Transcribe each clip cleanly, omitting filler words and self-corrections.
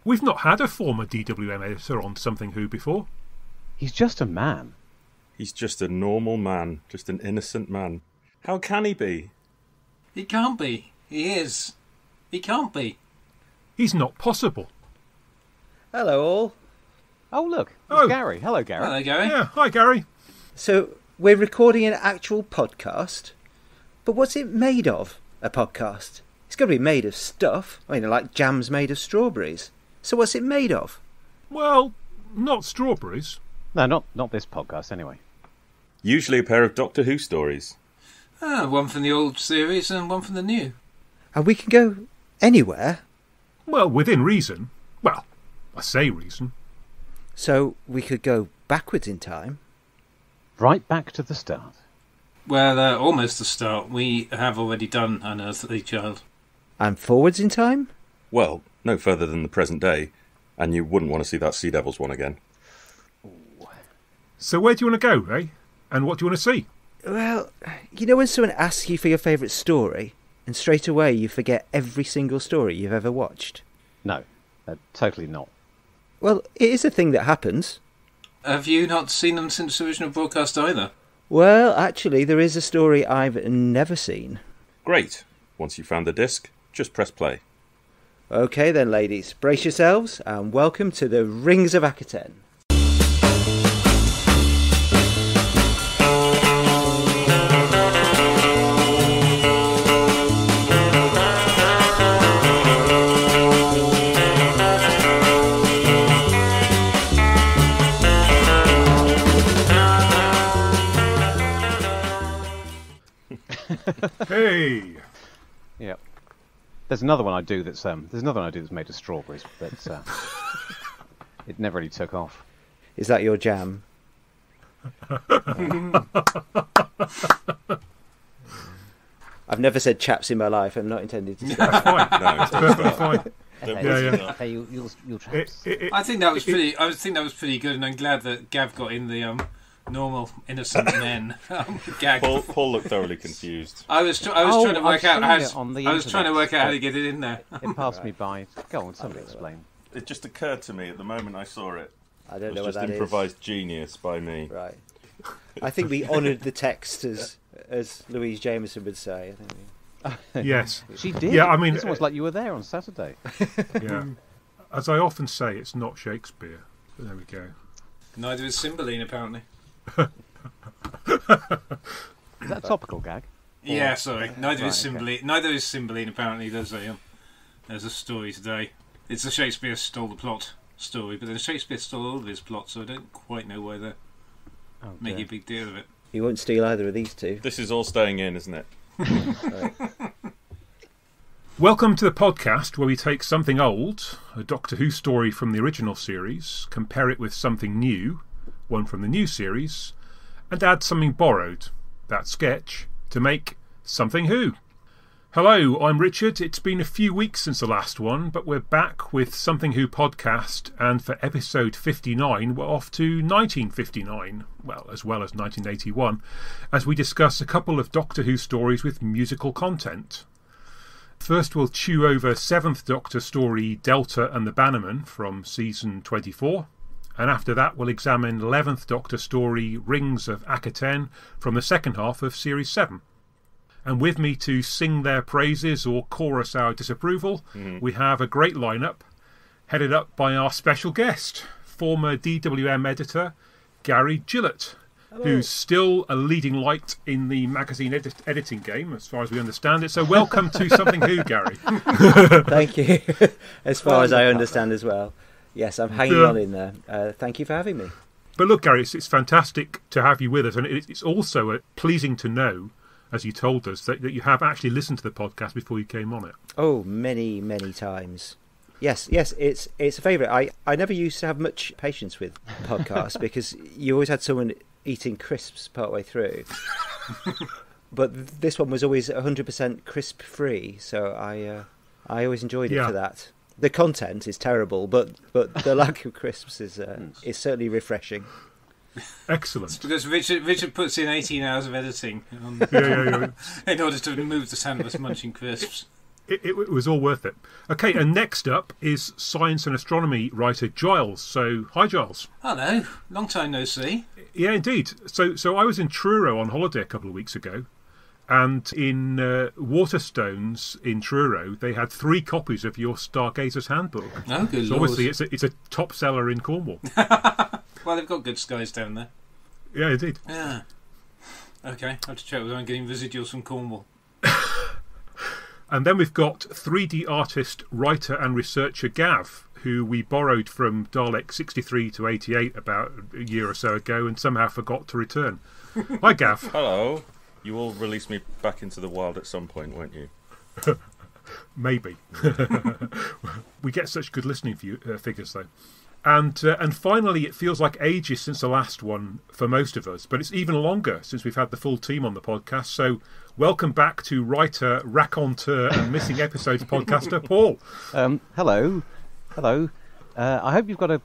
We've not had a former DWM editor on Something Who before. He's just a man. He's just a normal man, just an innocent man. How can he be? He can't be. He is. He can't be. He's not possible. Hello, all. Oh, look. It's Gary. Hello, Gary. Hello, Gary. Yeah, hi, Gary. So, we're recording an actual podcast, but what's it made of, a podcast? It's got to be made of stuff. I mean, like jam's made of strawberries. So what's it made of? Well, not strawberries. No, not this podcast, anyway. Usually a pair of Doctor Who stories. One from the old series and one from the new. And we can go anywhere. Well, within reason. Well, I say reason. So we could go backwards in time. Right back to the start. Well, almost the start. We have already done Unearthly Child. And forwards in time? Well, no further than the present day, and you wouldn't want to see that Sea Devils one again. So where do you want to go, eh? And what do you want to see? Well, you know when someone asks you for your favourite story, and straight away you forget every single story you've ever watched? No, totally not. Well, it is a thing that happens. Have you not seen them since the original broadcast either? Well, actually, there is a story I've never seen. Great. Once you've found the disc, just press play. Okay then, ladies, brace yourselves, and welcome to the Rings of Akhaten. Hey! Yep. There's another one I do that's made of strawberries, but it never really took off. Is that your jam? I've never said chaps in my life. I'm not intending to say That's fine. No, it's Perfectly fine. Yeah. Hey, you'll chaps. I think that was pretty. I think that was pretty good, and I'm glad that Gav got in the normal innocent men gag. Paul looked thoroughly confused. I was trying to work out how. I was trying to work out how to get it in there. It passed me by. Go on, somebody explain. It just occurred to me at the moment I saw it. I don't It know was what just that improvised genius by me. is. Right. I think we honoured the text, as Louise Jameson would say. I think Yes. She did. Yeah, I mean, it's almost like you were there on Saturday. Yeah. As I often say, it's not Shakespeare. But there we go. Neither is Cymbeline, apparently. Is that a topical gag? Yeah, sorry. Neither is Right, Cymbeline. Neither is Cymbeline. Apparently, there's a story today. It's a Shakespeare stole the plot story, but then Shakespeare stole all of his plot, so I don't quite know why they're making a big deal of it. he won't steal either of these two. This is all staying in, isn't it? Right. Welcome to the podcast where we take something old, a Doctor Who story from the original series, compare it with something new, one from the new series, and add something borrowed, that sketch, to make Something Who. Hello, I'm Richard. It's been a few weeks since the last one, but we're back with Something Who podcast, and for episode 59 we're off to 1959, well as 1981, as we discuss a couple of Doctor Who stories with musical content. First we'll chew over 7th Doctor story Delta and the Bannermen from season 24, and after that we'll examine 11th Doctor story Rings of Akhaten from the second half of series 7. And with me to sing their praises or chorus our disapproval, we have a great lineup, headed up by our special guest, former DWM editor Gary Gillatt, who's still a leading light in the magazine editing game, as far as we understand it. So welcome to Something Who, Gary. Thank you. As far as I understand as well. Yes, I'm hanging on in there. Thank you for having me. But look, Gary, it's fantastic to have you with us, and it's also pleasing to know, as you told us, that you have actually listened to the podcast before you came on it. Oh, many, many times. Yes, it's a favourite. I never used to have much patience with podcasts because you always had someone eating crisps partway through. But this one was always 100% crisp free, so I always enjoyed it for that. The content is terrible, but the lack of crisps is certainly refreshing. Excellent. It's because Richard puts in 18 hours of editing in order to remove the sound of us munching crisps. It was all worth it. Okay, and next up is science and astronomy writer Giles. So, hi Giles. Hello, long time no see. Yeah, indeed. So I was in Truro on holiday a couple of weeks ago, and in Waterstones in Truro, they had 3 copies of your Stargazer's Handbook. Oh, good so Lord. obviously it's a top seller in Cornwall. Well, they've got good skies down there. Yeah, indeed. Yeah. Okay, I have to check whether I'm getting residuals from Cornwall. And then we've got 3D artist, writer and researcher Gav, who we borrowed from Dalek 63 to 88 about a year or so ago and somehow forgot to return. Hi Gav. Hello. You will release me back into the wild at some point, won't you? Maybe. We get such good listening figures though. And finally, it feels like ages since the last one for most of us, but it's even longer since we've had the full team on the podcast. So welcome back to writer, raconteur and missing episodes podcaster, Paul. Hello. I hope you've got a...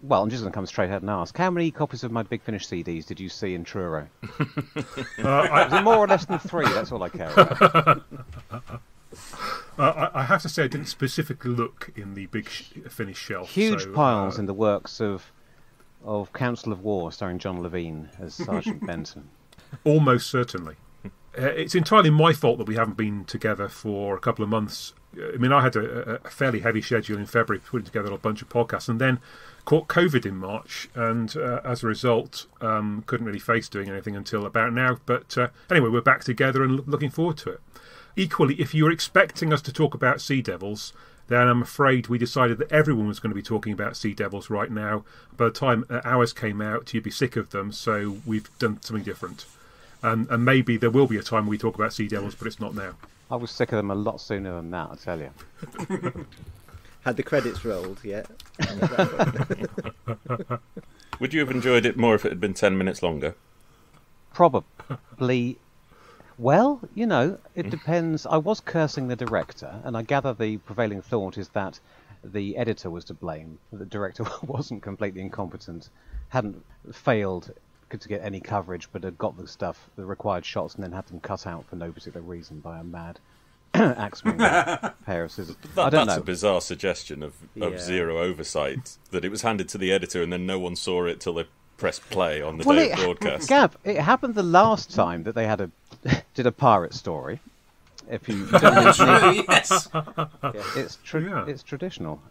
Well, I'm just going to come straight out and ask. How many copies of my Big Finish CDs did you see in Truro? Was it more or less than 3? That's all I care about. I have to say I didn't specifically look in the Big Finish shelf. Huge piles in the works of Council of War, starring John Levine as Sergeant Benson. Almost certainly. It's entirely my fault that we haven't been together for a couple of months. I mean, I had a fairly heavy schedule in February, putting together a bunch of podcasts, and then caught COVID in March, and as a result, couldn't really face doing anything until about now. But anyway, we're back together and looking forward to it. Equally, if you were expecting us to talk about Sea Devils, then I'm afraid we decided that everyone was going to be talking about Sea Devils right now. By the time ours came out, you'd be sick of them, so we've done something different. And maybe there will be a time we talk about Sea Devils, but it's not now. I was sick of them a lot sooner than that, I tell you. Had the credits rolled yet? Would you have enjoyed it more if it had been 10 minutes longer? Probably. Well, you know, it depends. I was cursing the director, and I gather the prevailing thought is that the editor was to blame. The director wasn't completely incompetent, hadn't failed to get any coverage, but had got the required shots, and then had them cut out for no particular reason by a mad axeman with a pair of scissors. I don't know. That's a bizarre suggestion of zero oversight, that it was handed to the editor and then no one saw it till they pressed play on the day of broadcast. Gav, it happened the last time that they had did a pirate story. If you Yes. It's traditional.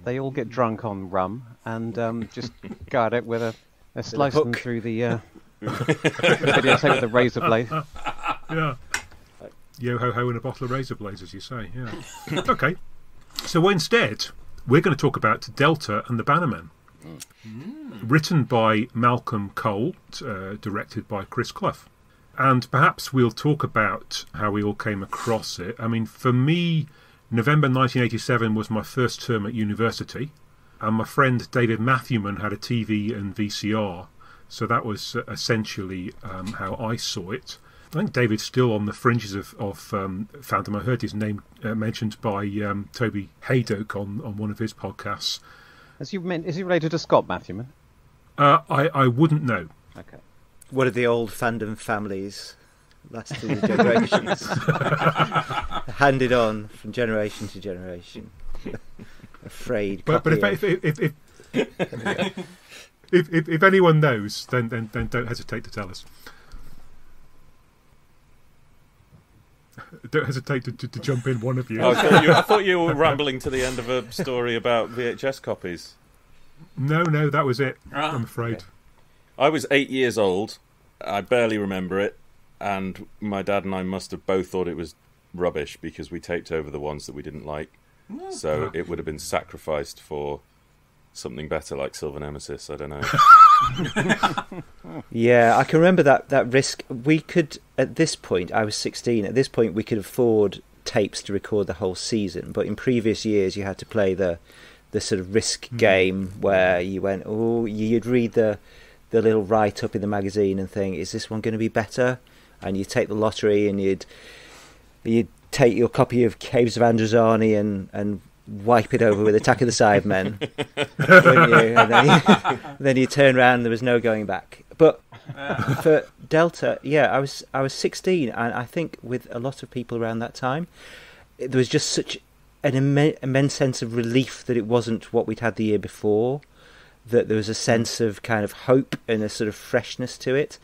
They all get drunk on rum and just go at it with a slice them through the videotape with a razor blade. Yeah. Yo ho ho and a bottle of razor blades, as you say. Yeah. Okay. So instead, we're going to talk about Delta and the Bannermen. Written by Malcolm Cole, directed by Chris Clough. And perhaps we'll talk about how we all came across it. I mean, for me, November 1987 was my first term at university, and my friend David Matthewman had a TV and VCR, so that was essentially how I saw it. I think David's still on the fringes of fandom. I heard his name mentioned by Toby Haydock on one of his podcasts. Is he related to Scott Matthewman? I wouldn't know. Okay. One of the old fandom families, lasting generations, handed on from generation to generation. Afraid. But if anyone knows, then don't hesitate to tell us. Don't hesitate to jump in, one of you. I thought you were rambling to the end of a story about VHS copies. No, that was it. I'm afraid. Okay. I was 8 years old. I barely remember it, and my dad and I must have both thought it was rubbish because we taped over the ones that we didn't like. So it would have been sacrificed for something better like Silver Nemesis. I don't know. Yeah, I can remember that risk. We could, at this point, I was 16, at this point we could afford tapes to record the whole season, but in previous years you had to play the sort of risk game where you went, you'd read the little write-up in the magazine and think, is this one going to be better? And you'd take the lottery and you'd take your copy of Caves of Androzani and wipe it over with Attack of the Cybermen, wouldn't you? And then you turn around and there was no going back. But for Delta, I was 16, and I think with a lot of people around that time, there was just such an immense sense of relief that it wasn't what we'd had the year before, that there was a sense of kind of hope and a sort of freshness to it.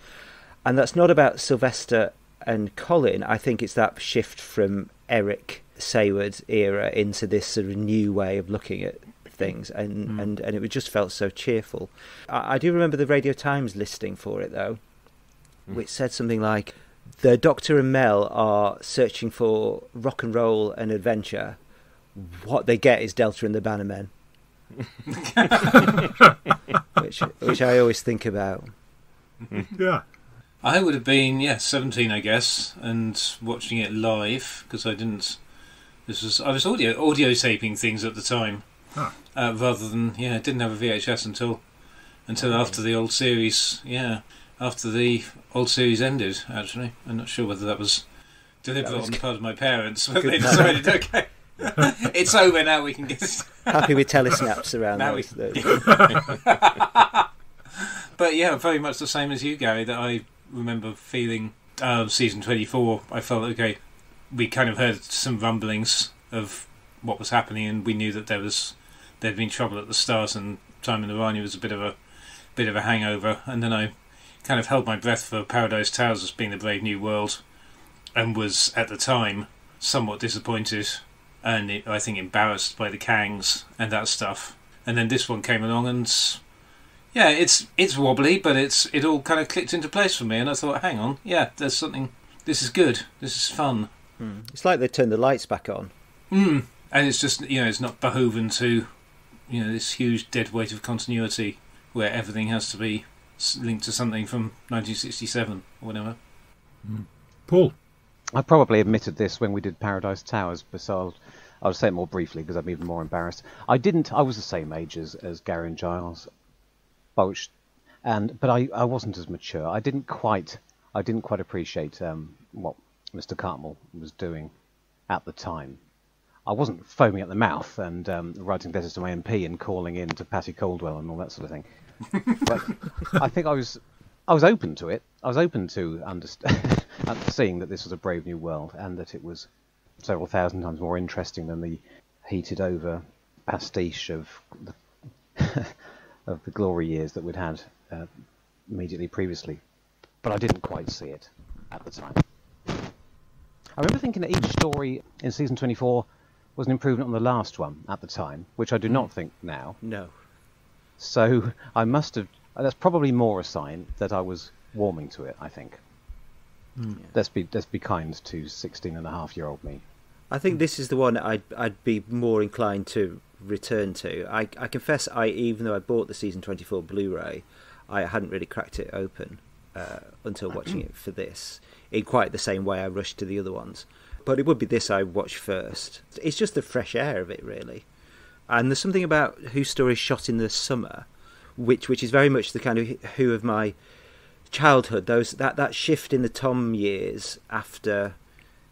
And that's not about Sylvester and Colin. I think it's that shift from Eric Sayward era into this sort of new way of looking at things, and it just felt so cheerful. I do remember the Radio Times listing for it, though, which said something like, the Doctor and Mel are searching for rock and roll and adventure. What they get is Delta and the Bannermen. which I always think about. Yeah. I would have been 17, I guess, and watching it live because I was audio taping things at the time, rather than didn't have a VHS until after the old series. Yeah, after the old series ended. Actually, I'm not sure whether that was deliberate on the part of my parents, but they decided, okay, it's over now. We can get happy with telesnaps around now. But yeah, very much the same as you, Gary. That I remember feeling season 24. I felt okay. We kind of heard some rumblings of what was happening, and we knew that there'd been trouble at the start, and Time in Orania was a bit of a hangover. And then I kind of held my breath for Paradise Towers as being the Brave New World, and was at the time somewhat disappointed and I think embarrassed by the Kangs and that stuff. And then this one came along, and yeah, it's wobbly, but it all kind of clicked into place for me, and I thought, hang on, there's something. This is good. This is fun. It's like they turned the lights back on. And it's just it's not beholden to this huge dead weight of continuity where everything has to be linked to something from 1967 or whatever. Paul, I probably admitted this when we did Paradise Towers, but I'll say it more briefly because I'm even more embarrassed. I was the same age as Gary and Giles. But I wasn't as mature. I didn't quite appreciate what Mr. Cartmell was doing at the time. I wasn't foaming at the mouth and writing letters to my MP and calling in to Patty Caldwell and all that sort of thing. But I think I was open to it. I was open to seeing that this was a brave new world and that it was several thousand times more interesting than the heated over pastiche of the glory years that we'd had immediately previously. But I didn't quite see it at the time. I remember thinking that each story in season 24 was an improvement on the last one at the time, which I do not think now. No. So I must have... That's probably more a sign that I was warming to it, I think. Let's be kind to 16-and-a-half-year-old me. I think this is the one I'd be more inclined to return to. I confess, even though I bought the season 24 Blu-ray, I hadn't really cracked it open until watching it for this, in quite the same way I rushed to the other ones. But it would be this I watched first. It's just the fresh air of it, really. And there's something about Whose Story Shot in the Summer, which is very much the kind of Who of my childhood. That shift in the Tom years after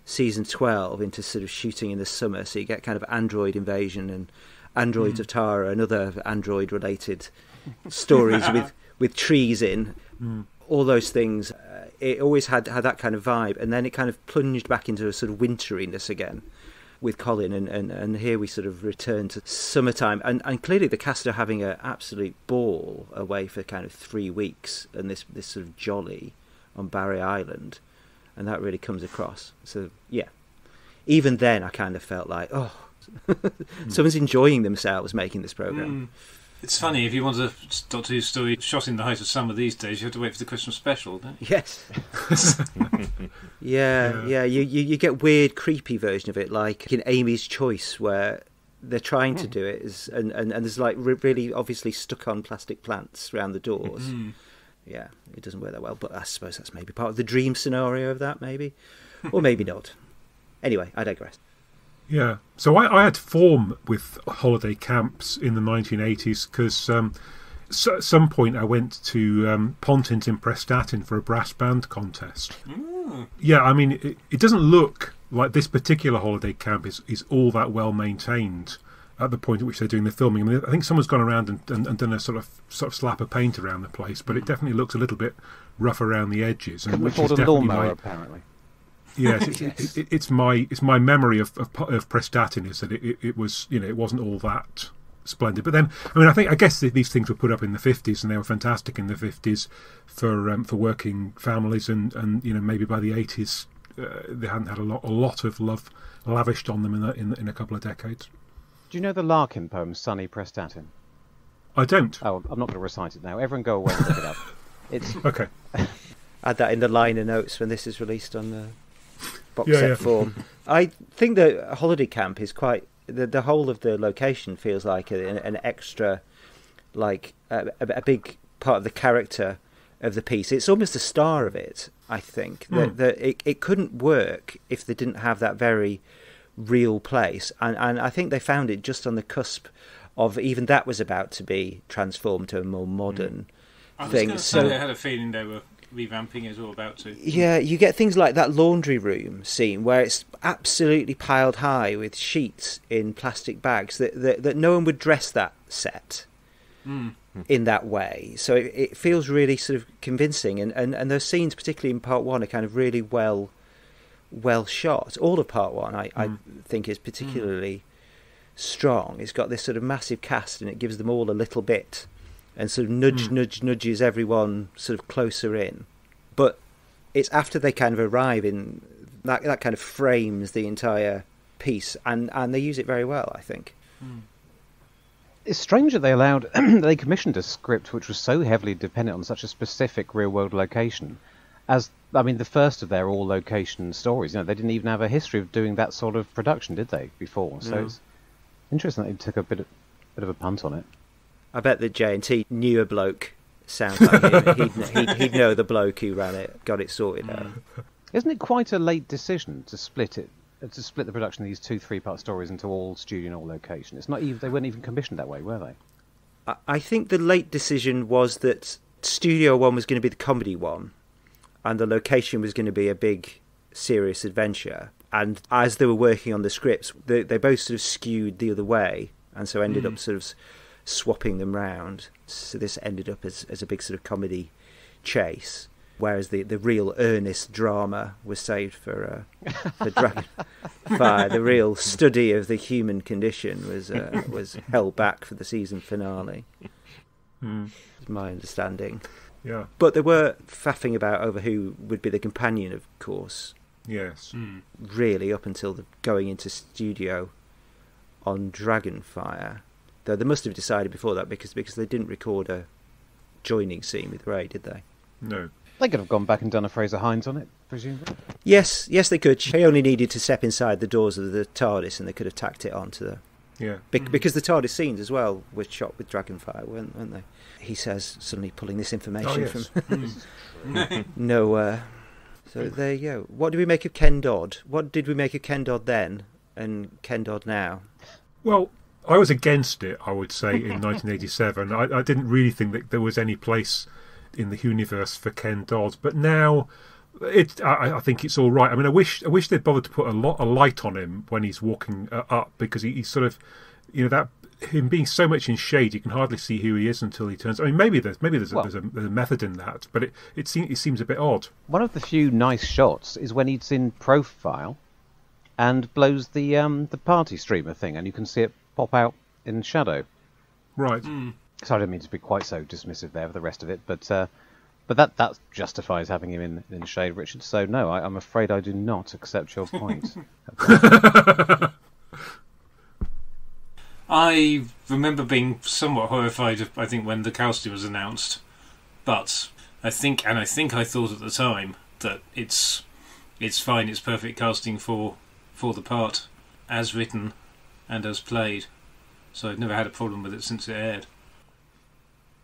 season 12 into sort of shooting in the summer, so you get kind of android invasion and androids of Tara and other android related stories with trees in. All those things, it always had that kind of vibe, and then it kind of plunged back into a sort of winteriness again with Colin, and here we sort of return to summertime, and clearly the cast are having an absolute ball away for kind of 3 weeks, and this sort of jolly on Barry Island, and that really comes across. So yeah, even then I kind of felt like, someone's enjoying themselves making this programme. It's funny, if you want a Doctor Who story shot in the height of summer these days, you have to wait for the Christmas special, don't you? Yes. Yeah. You get weird, creepy version of it, like in Amy's Choice, where they're trying to do it, and there's like really obviously stuck-on plastic plants around the doors. Yeah, it doesn't work that well, but I suppose that's maybe part of the dream scenario of that, maybe. Or maybe not. Anyway, I digress. Yeah, so I had form with holiday camps in the 1980s because at some point I went to Pontins in Prestatyn for a brass band contest. Yeah, I mean, it doesn't look like this particular holiday camp is all that well maintained at the point at which they're doing the filming. I mean, I think someone's gone around and done a sort of slap of paint around the place, but it definitely looks a little bit rough around the edges. And Couldn't afford a lawnmower, apparently. Yes, it's my memory of Prestatyn is that it was, it wasn't all that splendid. But then, I guess these things were put up in the 50s, and they were fantastic in the 50s for working families, and maybe by the 80s they hadn't had a lot of love lavished on them in a couple of decades. Do you know the Larkin poem Sunny Prestatyn? I don't. Oh, I'm not going to recite it now. Everyone go away and look it up. It's okay. Add that in the liner notes when this is released on the box set form. I think the holiday camp is quite... The whole of the location feels like an extra, like a big part of the character of the piece. It's almost the star of it, I think. It couldn't work if they didn't have that very real place. And I think they found it just on the cusp of even that was about to be transformed to a more modern thing. So I had a feeling they were revamping it all about to. Yeah, you get things like that laundry room scene where it's absolutely piled high with sheets in plastic bags that no one would dress that set in that way. So it feels really sort of convincing, and those scenes, particularly in part one, are kind of really well shot. All of part one, I think, is particularly strong. It's got this sort of massive cast, and it gives them all a little bit, and sort of nudges everyone sort of closer in. But it's after they kind of arrive in that kind of frames the entire piece, and they use it very well, I think. It's strange that they commissioned a script which was so heavily dependent on such a specific real-world location. The first of their all-location stories, they didn't even have a history of doing that sort of production, did they, before? So it's interesting that they took a bit of a punt on it. I bet that J&T knew a bloke sound like him. He'd know the bloke who ran it, got it sorted out. Isn't it quite a late decision to split the production of these 2 3-part stories into all studio and all location? It's not even, they weren't even commissioned that way, were they? I think the late decision was that Studio One was going to be the comedy one, and the location was going to be a big, serious adventure. And as they were working on the scripts, they both sort of skewed the other way, and so ended up sort of swapping them round. So this ended up as a big sort of comedy chase, whereas the real earnest drama was saved for Dragonfire. The real study of the human condition was held back for the season finale. Is my understanding. Yeah. But they were faffing about over who would be the companion, of course. Yes. Really, up until going into studio on Dragonfire. Though they must have decided before that because they didn't record a joining scene with Ray, did they? No. They could have gone back and done a Fraser Hines on it, presumably. Yes, they could. They only needed to step inside the doors of the TARDIS, and they could have tacked it onto the... Yeah. Because the TARDIS scenes as well were shot with Dragonfire, weren't they? He says, suddenly pulling this information from nowhere. So there you go. What do we make of Ken Dodd? What did we make of Ken Dodd then and Ken Dodd now? Well, I was against it, I would say, in 1987. I didn't really think that there was any place in the universe for Ken Dodd, but now I think it's all right. I wish they'd bothered to put a light on him when he's walking up, because he's sort of, that him being so much in shade, you can hardly see who he is until he turns. Maybe there's a method in that, but it seems a bit odd. One of the few nice shots is when he's in profile and blows the party streamer thing, and you can see it pop out in shadow. Right. So I don't mean to be quite so dismissive there of the rest of it, but that justifies having him in shade, Richard. So no, I'm afraid I do not accept your point. I remember being somewhat horrified, I think, when the casting was announced. But I think I thought at the time that it's fine, it's perfect casting for the part, as written and as played. So I've never had a problem with it since it aired.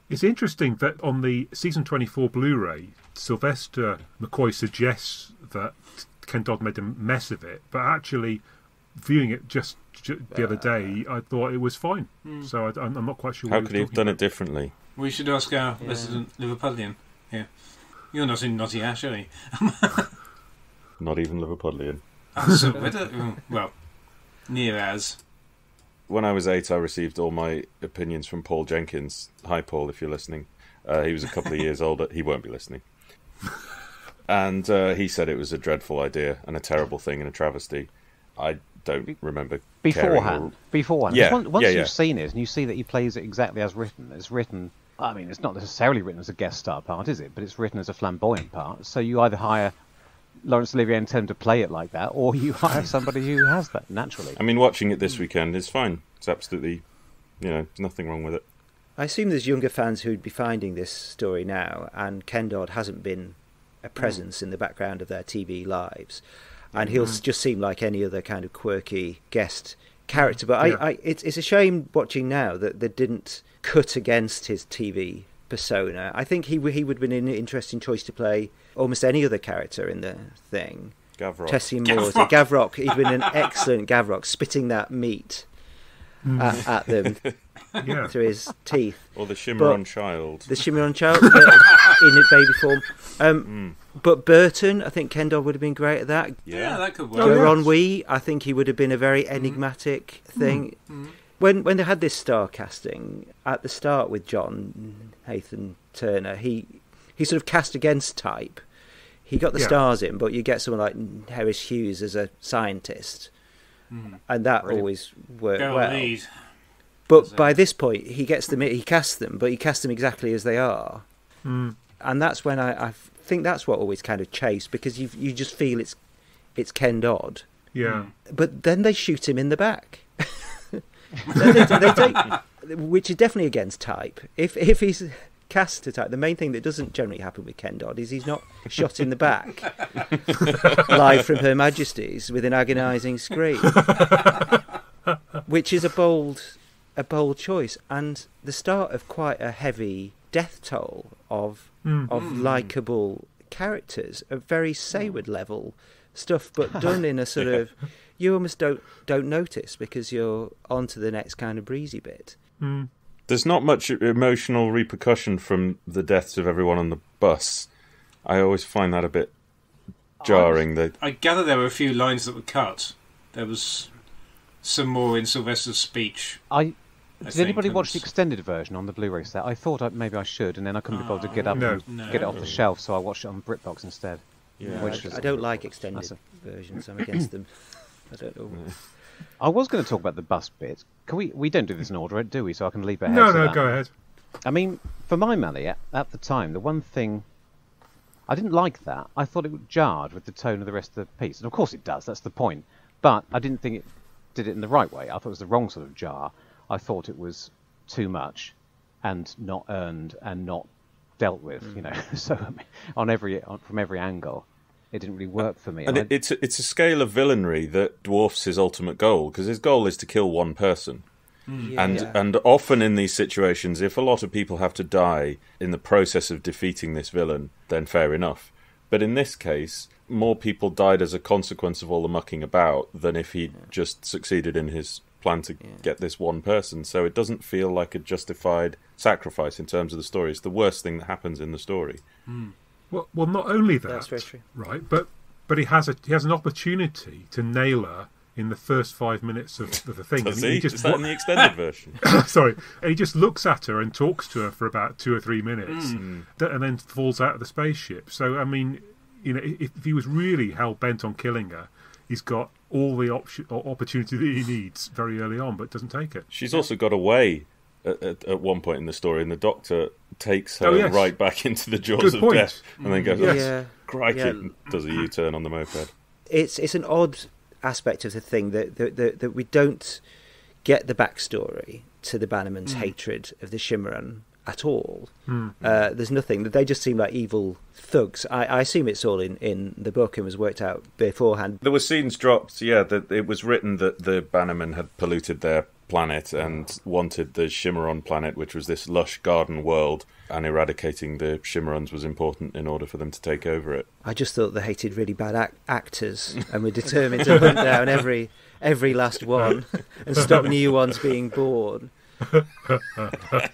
It's interesting that on the season 24 Blu-ray, Sylvester McCoy suggests that Ken Dodd made a mess of it, but actually, viewing it just the other day, I thought it was fine. So I'm not quite sure. How could he have done it differently? We should ask our resident Liverpudlian. Yeah, you're not in Notty Ash, are you? Not even Liverpudlian. Well, near as. When I was 8, I received all my opinions from Paul Jenkins. Hi, Paul, if you're listening. He was a couple of years older. He won't be listening. And he said it was a dreadful idea and a terrible thing and a travesty. I don't remember beforehand. Yeah, Once yeah. you've seen it and you see that he plays it exactly as written, it's written. I mean, it's not necessarily written as a guest star part, is it? But it's written as a flamboyant part. So you either hire Laurence Olivier and tell him to play it like that, or you hire somebody who has that naturally. I mean, watching it this weekend is fine. It's absolutely, there's nothing wrong with it. I assume there's younger fans who'd be finding this story now, and Ken Dodd hasn't been a presence in the background of their TV lives, and he'll just seem like any other kind of quirky guest character. But it's a shame watching now that they didn't cut against his TV persona. I think he would have been an interesting choice to play almost any other character in the thing. Gavrock. Tessie Moore, Gavrock. He'd been an excellent Gavrock, spitting that meat at them through his teeth. Or the Shimmeron Child. The Shimmeron Child in a baby form. But Burton, I think Ken Dodd would have been great at that. Yeah, that could work. Ennui, I think he would have been a very enigmatic thing. When they had this star casting at the start with John Nathan Turner, he sort of cast against type. He got the stars in, but you get someone like Harris Hughes as a scientist, and that always worked well. Lead. But by this point, he casts them, but he casts them exactly as they are, and that's when I think that's what always kind of chased, because you just feel it's Ken Dodd. Yeah. But then they shoot him in the back. they take, which is definitely against type. If he's cast to type, the main thing that doesn't generally happen with Ken Dodd is he's not shot in the back live from Her Majesty's with an agonising scream, which is a bold choice, and the start of quite a heavy death toll of likeable characters, a very Sayward level stuff, but done in a sort of, you almost don't notice because you're on to the next kind of breezy bit. There's not much emotional repercussion from the deaths of everyone on the bus. I always find that a bit jarring. I gather there were a few lines that were cut. There was some more in Sylvester's speech. Did anybody watch the extended version on the Blu-ray set? I thought maybe I should, and then I couldn't be bothered to get up and get it off the shelf, so I watched it on BritBox instead. Yeah, I don't like extended versions. I'm against them. I don't know. I was going to talk about the bus bit. Can we don't do this in order, do we? So I can leap ahead. No, go ahead. I mean, for my money, at the time, the one thing I didn't like that. I thought it jarred with the tone of the rest of the piece, and of course it does. That's the point. But I didn't think it did it in the right way. I thought it was the wrong sort of jar. I thought it was too much, and not earned, and not dealt with. So from every angle, it didn't really work for me. And it's a scale of villainy that dwarfs his ultimate goal, because his goal is to kill one person. And often in these situations, if a lot of people have to die in the process of defeating this villain, then fair enough. But in this case, more people died as a consequence of all the mucking about than if he'd just succeeded in his plan to get this one person. So it doesn't feel like a justified sacrifice in terms of the story. It's the worst thing that happens in the story. Well, not only that, that's very true. Right? But he has an opportunity to nail her in the first 5 minutes of the thing. Does and he? Is that in the extended version? Sorry, and he just looks at her and talks to her for about 2 or 3 minutes, and then falls out of the spaceship. So I mean, if he was really hell bent on killing her, he's got all the opportunity that he needs very early on, but doesn't take it. She's also got away at one point in the story, and the Doctor takes her right back into the jaws of death, and then goes, crikey, and does a U-turn on the moped. It's an odd aspect of the thing that we don't get the backstory to the Bannermen's hatred of the Shimmeron at all. There's nothing. They just seem like evil thugs. I assume it's all in the book and was worked out beforehand. There were scenes dropped, that it was written that the Bannermen had polluted their planet and wanted the Shimmeron planet, which was this lush garden world, and eradicating the Shimmerons was important in order for them to take over it. I just thought they hated really bad actors and were determined to hunt down every last one and stop new ones being born.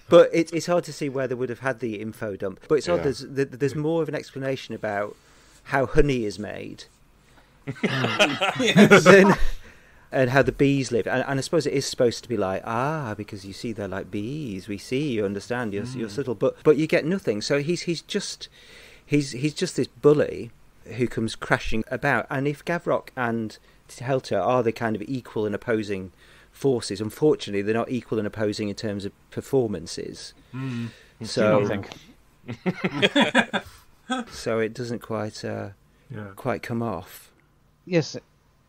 But it's hard to see where they would have had the info dump. But it's odd. There's more of an explanation about how honey is made and how the bees live. And I suppose it is supposed to be like, because you see they're like bees. We see, you understand, you're subtle. But you get nothing. So he's just this bully who comes crashing about. And if Gavrok and Helter are the kind of equal and opposing forces, unfortunately they're not equal and opposing in terms of performances. So I think. so it doesn't quite come off. Yes,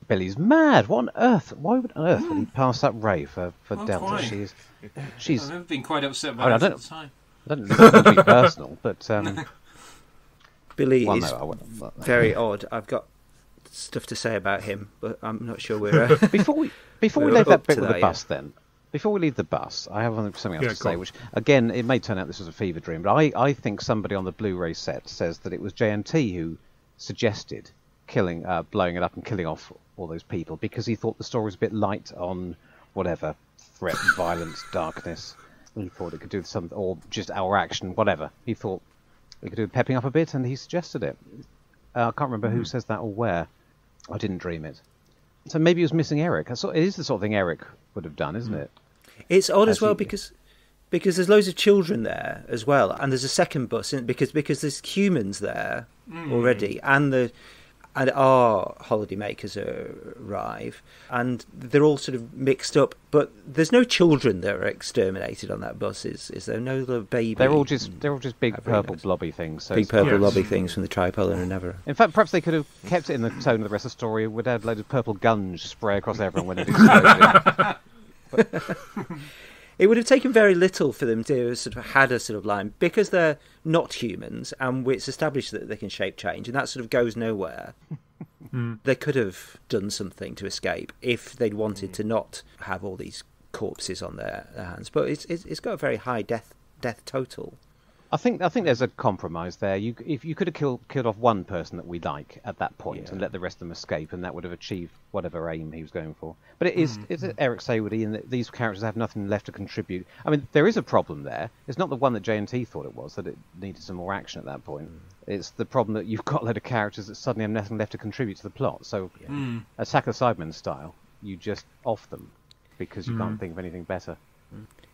Billy's mad. What on earth? Why on earth would he pass up Ray for Delta? Quite. She's. I've been quite upset about it at the time. I don't know if it's personal, but Billy well, is no, very odd. I've got stuff to say about him, but I'm not sure we're... before we we're leave that up bit to with that the bus, then. Before we leave the bus, I have something else to say, which, again, it may turn out this was a fever dream, but I think somebody on the Blu-ray set says that it was JNT who suggested blowing it up and killing off all those people, because he thought the story was a bit light on whatever, threat, violence, darkness. He thought it could do something, or just our action, whatever. He thought it could do pepping up a bit, and he suggested it. I can't remember who says that or where. I didn't dream it. So maybe he was missing Eric. It is the sort of thing Eric would have done, isn't it? It's odd as well because there's loads of children there as well, and there's a second bus because there's humans there already, and our holidaymakers arrive, and they're all sort of mixed up. But there's no children that are exterminated on that bus. Is there? No little baby? They're all just big purple blobby things. So big purple blobby things from the Tripolar and Never. In fact, perhaps they could have kept it in the tone of the rest of the story. Would have loads of purple guns spray across everyone when it exploded. It would have taken very little for them to sort of had a sort of line, because they're not humans, and it's established that they can shape change, and that sort of goes nowhere. They could have done something to escape if they'd wanted to not have all these corpses on their hands. But it's got a very high death total. I think there's a compromise there. If you could have killed off one person that we like at that point and let the rest of them escape, and that would have achieved whatever aim he was going for. But it's Eric Saywoody, and these characters have nothing left to contribute. I mean, there is a problem there. It's not the one that JNT thought it was, that it needed some more action at that point. It's the problem that you've got a load of characters that suddenly have nothing left to contribute to the plot. So, Attack of the Cybermen style, you just off them because you can't think of anything better.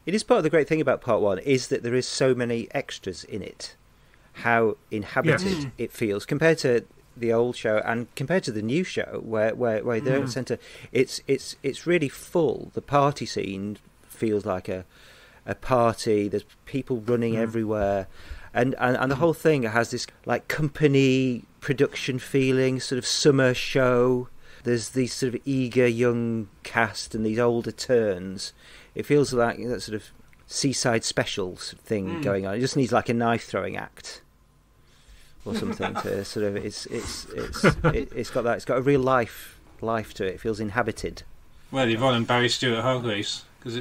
It is part of the great thing about Part 1 is that there is so many extras in it. How inhabited it feels compared to the old show and compared to the new show where they don't centre. It's really full. The party scene feels like a party. There's people running everywhere, and the whole thing has this like company production feeling, sort of summer show. There's these sort of eager young cast and these older turns. It feels like that sort of seaside specials thing going on. It just needs like a knife throwing act or something to sort of. It's got that. It's got a real life to it. It feels inhabited. Well, Yvonne and Barry Stewart Hargraves, because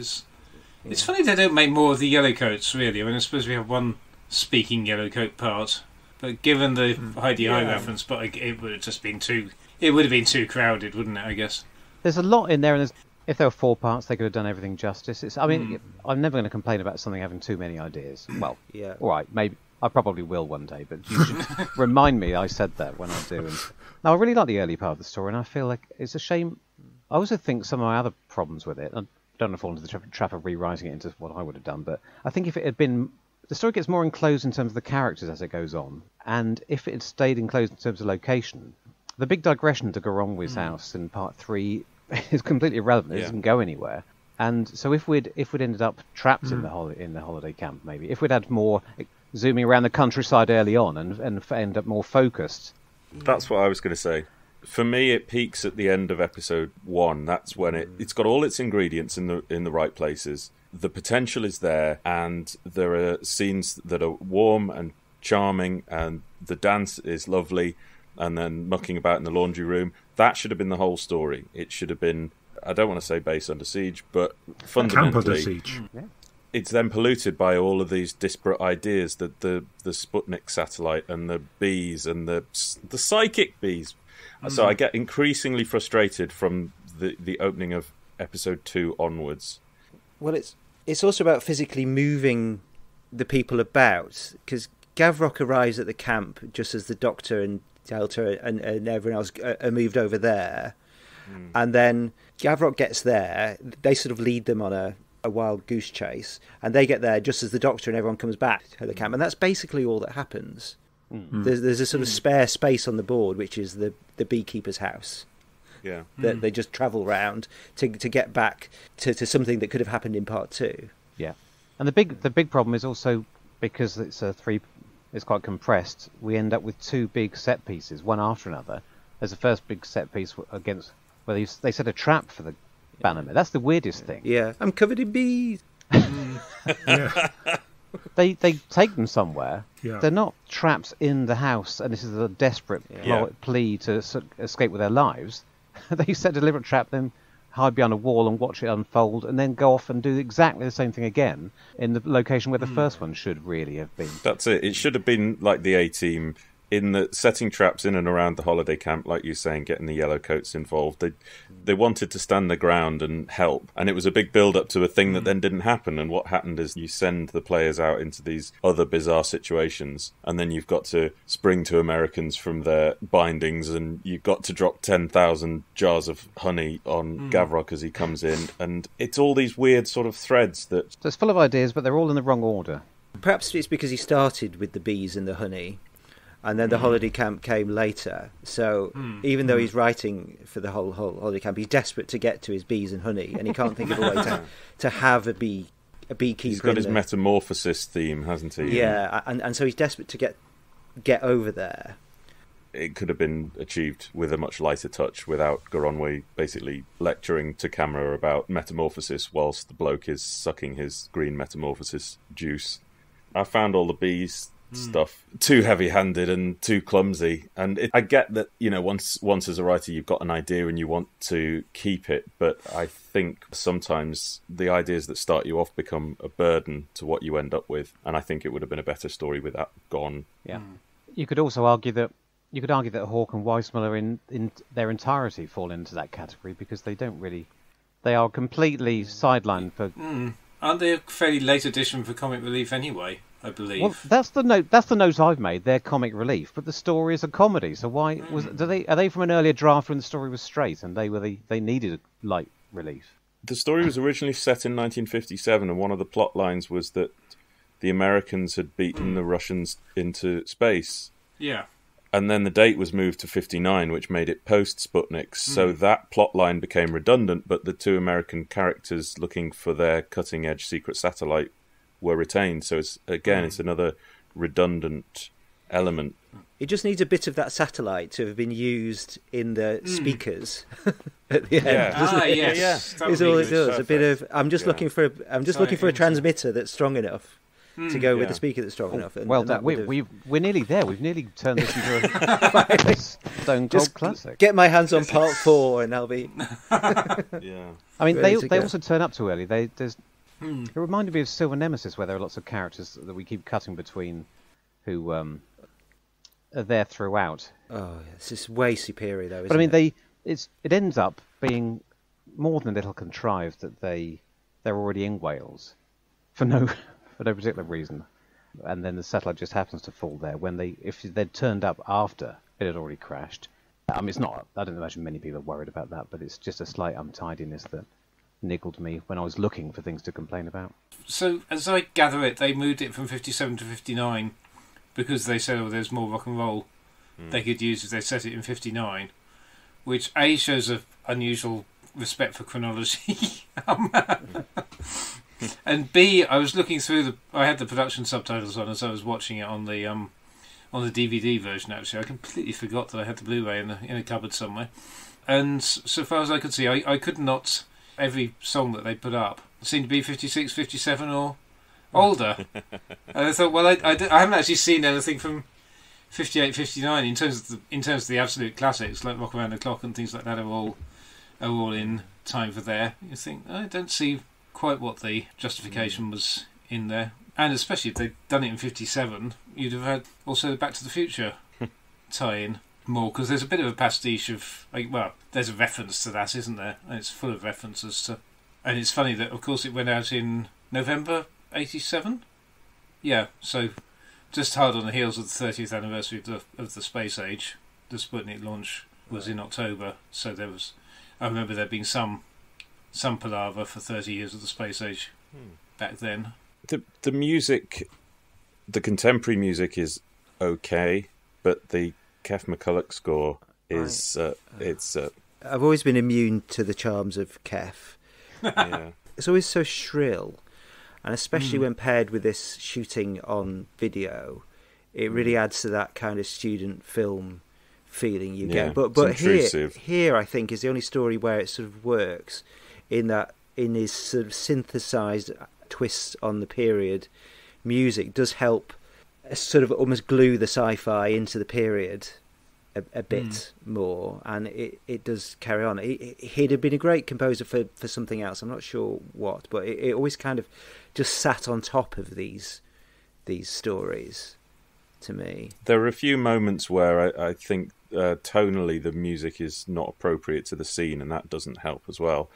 it's funny they don't make more of the Yellowcoats. Really, I mean, I suppose we have one speaking Yellowcoat part, but given the Heidi High reference, but it would have just been too. It would have been too crowded, wouldn't it? I guess there's a lot in there, and if there were 4 parts, they could have done everything justice. I'm never going to complain about something having too many ideas. Well, all right, maybe I probably will one day, but you should remind me I said that when I do. And now, I really like the early part of the story, and I feel like it's a shame. I also think some of my other problems with it, I don't want to fall into the trap of rewriting it into what I would have done, but I think if it had been... The story gets more enclosed in terms of the characters as it goes on, and if it had stayed enclosed in terms of location, the big digression to Garongwi's house in Part 3 is completely irrelevant. It doesn't go anywhere. And so if we'd ended up trapped in the holiday camp, maybe if we'd had more zooming around the countryside early on and end up more focused. That's what I was going to say. For me, it peaks at the end of episode 1. That's when it's got all its ingredients in the right places. The potential is there, and there are scenes that are warm and charming, and the dance is lovely. And then mucking about in the laundry room. That should have been the whole story. It should have been, I don't want to say base under siege, but fundamentally... Camp under siege. It's then polluted by all of these disparate ideas, that the Sputnik satellite and the bees and the psychic bees. So I get increasingly frustrated from the opening of episode 2 onwards. Well, it's also about physically moving the people about, because Gavrok arrives at the camp just as the Doctor and Delta and everyone else are moved over there, and then Gavrok gets there. They sort of lead them on a wild goose chase, and they get there just as the Doctor and everyone comes back to the camp, and that's basically all that happens. There's a sort of spare space on the board, which is the beekeeper's house. Yeah. That they just travel round to get back to something that could have happened in part 2. Yeah, and the big problem is also because it's quite compressed. We end up with 2 big set pieces, one after another. There's the first big set piece against where they set a trap for the Bannermen. That's the weirdest thing. Yeah, I'm covered in bees. Yeah. They take them somewhere. Yeah. They're not trapped in the house, and this is a desperate plea to escape with their lives. They set a deliberate trap, then hide behind a wall and watch it unfold, and then go off and do exactly the same thing again in the location where the first one should really have been. That's it. It should have been like the A-Team in the setting traps in and around the holiday camp, like you're saying, getting the yellow coats involved. They wanted to stand the ground and help, and it was a big build-up to a thing that then didn't happen. And what happened is you send the players out into these other bizarre situations, and then you've got to spring to Americans from their bindings, and you've got to drop 10,000 jars of honey on Gavrok as he comes in, and it's all these weird sort of threads that... So it's full of ideas, but they're all in the wrong order. Perhaps it's because he started with the bees and the honey, and then the holiday camp came later. So even though he's writing for the whole holiday camp, he's desperate to get to his bees and honey, and he can't think of a way to have a beekeeper. He's got his metamorphosis theme, hasn't he? Yeah, and so he's desperate to get over there. It could have been achieved with a much lighter touch without Goronwy basically lecturing to camera about metamorphosis whilst the bloke is sucking his green metamorphosis juice. I found all the bees stuff too heavy-handed and too clumsy, and I get that, you know, once as a writer you've got an idea and you want to keep it, but I think sometimes the ideas that start you off become a burden to what you end up with, and I think it would have been a better story with that gone. Yeah. You could also argue that Hawke and Weissmuller in their entirety fall into that category, because they are completely sidelined for... Aren't they a fairly late addition for Comic Relief anyway, I believe? Well, that's the note I've made. They're comic relief, but the story is a comedy. So why are they from an earlier draft when the story was straight and they needed light relief? The story was originally set in 1957, and one of the plot lines was that the Americans had beaten the Russians into space. Yeah. And then the date was moved to 59, which made it post-Sputnik, so that plot line became redundant, but the 2 American characters looking for their cutting-edge secret satellite were retained. So it's another redundant element. It just needs a bit of that satellite to have been used in the speakers at the end. Yeah. Yes. Yeah. Is all it does. Perfect. A bit of looking for a transmitter that's strong enough to go with the speaker that's strong enough. And we're nearly there. We've nearly turned this into a Stone Cold classic. Get my hands on part 4 and I'll be... Yeah. I mean, they also turn up too early. It reminded me of Silver Nemesis, where there are lots of characters that we keep cutting between who are there throughout. Oh, this is way superior, though, isn't but I mean, it? it ends up being more than a little contrived that they're already in Wales for no particular reason, and then the satellite just happens to fall there if they'd turned up after it had already crashed. I mean, it's not. I don't imagine many people are worried about that, but it's just a slight untidiness that niggled me when I was looking for things to complain about. So, as I gather it, they moved it from 57 to 59 because they said, there's more rock and roll they could use if they set it in 59, which A, shows an unusual respect for chronology, and B, I was looking through I had the production subtitles on as I was watching it on the DVD version. Actually, I completely forgot that I had the Blu-ray in a cupboard somewhere. And so far as I could see, I could not. Every song that they put up seemed to be 56, 57 or older. And I thought, well, I haven't actually seen anything from 58, 59 in terms of the absolute classics like Rock Around the Clock and things like that are all in time for there. You think, I don't see quite what the justification was in there. And especially if they'd done it in 57, you'd have had also the Back to the Future tie-in more, because there's a bit of a pastiche of, there's a reference to that, isn't there? And it's full of references to... And it's funny that, of course, it went out in November 87? Yeah, so just hard on the heels of the 30th anniversary of the space age. The Sputnik launch was in October, so I remember there being some palaver for 30 years of the space age back then. The music, the contemporary music, is okay, but the Kev McCulloch score is I've always been immune to the charms of Kef. yeah. It's always so shrill, and especially when paired with this shooting on video, it really adds to that kind of student film feeling you get. But here I think is the only story where it sort of works in his sort of synthesized twists on the period music does help sort of almost glue the sci-fi into the period a bit more, and it does carry on. He'd have been a great composer for something else. I'm not sure what, but it always kind of just sat on top of these stories to me. There are a few moments where I think tonally the music is not appropriate to the scene, and that doesn't help as well.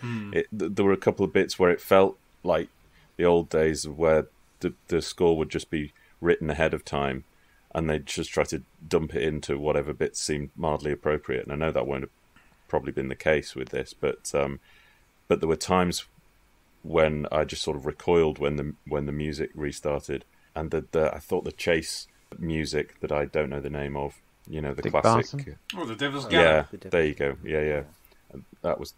There were a couple of bits where it felt like the old days where the score would just be written ahead of time, and they'd just try to dump it into whatever bits seemed mildly appropriate. And I know that won't have probably been the case with this, but there were times when I just sort of recoiled when the music restarted, and I thought the chase music that I don't know the name of, the Dick classic. Barson? Oh, the Devil's Gallop. Yeah, there you go. Yeah. That was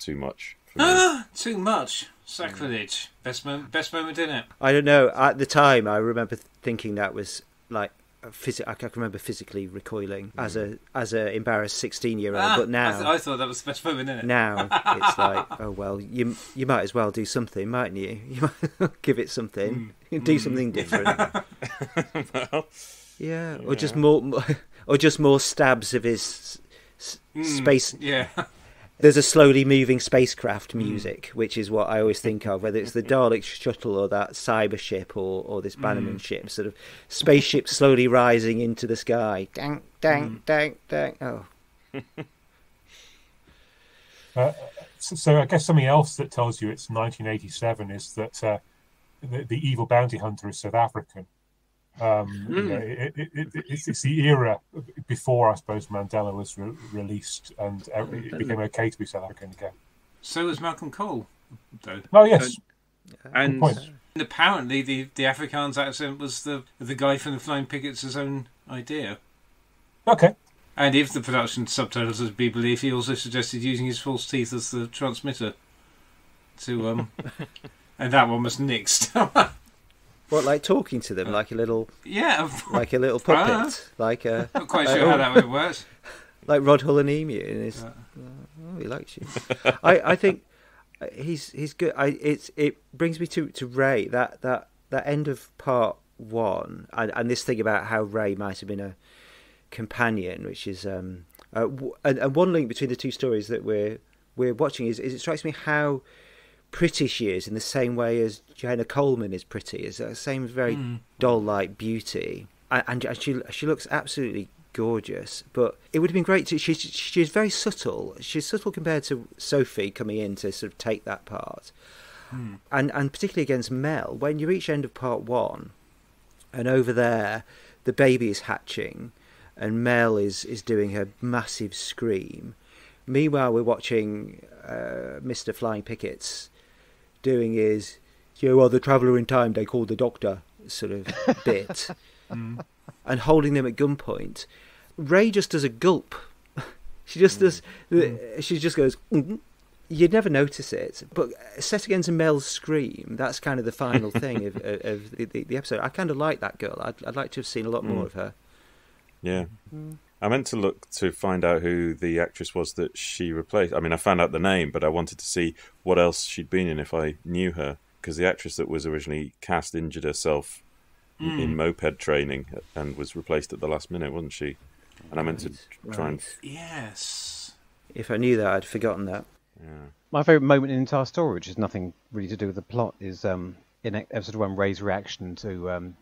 too much for me. Too much. Sacrilege. Best moment in it. I don't know. At the time, I remember thinking that was like I can remember physically recoiling as a embarrassed 16-year-old. But now I thought that was the best moment in it. Now it's like, oh well, you might as well do something, mightn't you? You might give it something, do something different. Well, yeah, or just more stabs of his space. Yeah. There's a slowly moving spacecraft music, which is what I always think of, whether it's the Dalek shuttle or that cyber ship or this Bannerman ship, sort of spaceship slowly rising into the sky. Dang, dang, dang, dang. Oh. So I guess something else that tells you it's 1987 is that the evil bounty hunter is South African. It's the era before, I suppose, Mandela was released, and it became okay to be South African again. So was Malcolm Cole, though. Oh yes, and apparently the Afrikaans accent was the guy from the Flying Pickets' own idea. Okay. And if the production subtitles are to be believed, he also suggested using his false teeth as the transmitter to and that one was nixed. What, like talking to them like a little like a little puppet, like a not quite sure how that would work. Like Rod Hull and Emu, and his he likes you. I think he's good. It brings me to Ray, that end of part one, and this thing about how Ray might have been a companion, which is and one link between the two stories that we're watching is it strikes me how pretty she is in the same way as Joanna Coleman is pretty. It's the same very doll-like beauty, and she looks absolutely gorgeous. But it would have been great to. She's very subtle. She's subtle compared to Sophie coming in to sort of take that part, and particularly against Mel. When you reach end of part one, and over there the baby is hatching, and Mel is doing her massive scream. Meanwhile, we're watching Mr. Flying Pickets doing his, the traveller in time they call the doctor sort of bit, and holding them at gunpoint. Ray just does a gulp. She just does. She just goes. You'd never notice it, but set against Mel's scream, that's kind of the final thing of the episode. I kind of like that girl. I'd like to have seen a lot more of her. Yeah. I meant to look to find out who the actress was that she replaced. I mean, I found out the name, but I wanted to see what else she'd been in if I knew her, because the actress that was originally cast injured herself in moped training and was replaced at the last minute, wasn't she? And I meant to try and... Yes. If I knew that, I'd forgotten that. Yeah. My favourite moment in the entire story, which has nothing really to do with the plot, is in episode 1, Ray's reaction to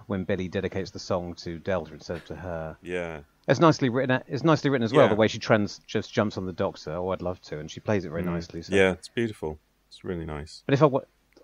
when Billy dedicates the song to Delta instead of to her. Yeah. It's nicely written. It's nicely written as well. Yeah. The way she just jumps on the doctor. Oh, I'd love to, and she plays it very nicely. So. Yeah, it's beautiful. It's really nice. But if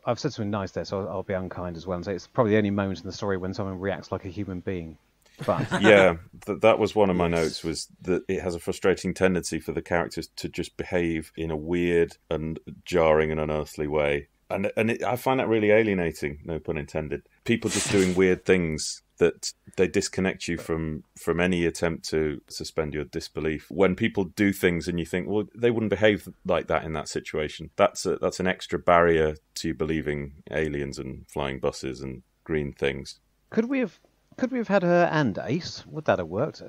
I've said something nice there, so I'll be unkind as well and say it's probably the only moment in the story when someone reacts like a human being. But yeah, that was one of my notes, was that it has a frustrating tendency for the characters to just behave in a weird and jarring and unearthly way. I find that really alienating, no pun intended. People just doing weird things that they disconnect you from any attempt to suspend your disbelief. When people do things and you think, well, they wouldn't behave like that in that situation, that's an extra barrier to you believing aliens and flying buses and green things. Could we have had her and Ace? Would that have worked?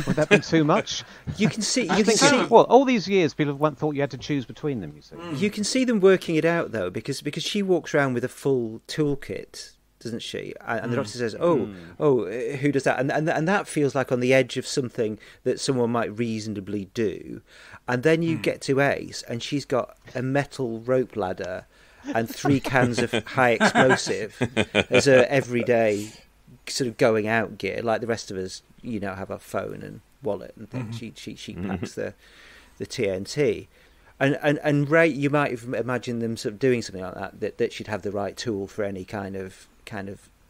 Would that be too much? You can see. Well, all these years, people have thought you had to choose between them. You see, you can see them working it out though, because she walks around with a full toolkit, doesn't she? And the doctor says, "Oh, who does that?" And that feels like on the edge of something that someone might reasonably do. And then you get to Ace, and she's got a metal rope ladder and 3 cans of high explosive as her everyday sort of going out gear, like the rest of us, have a phone and wallet and things. She packs the TNT, and Ray, you might have imagined them sort of doing something like that she'd have the right tool for any kind of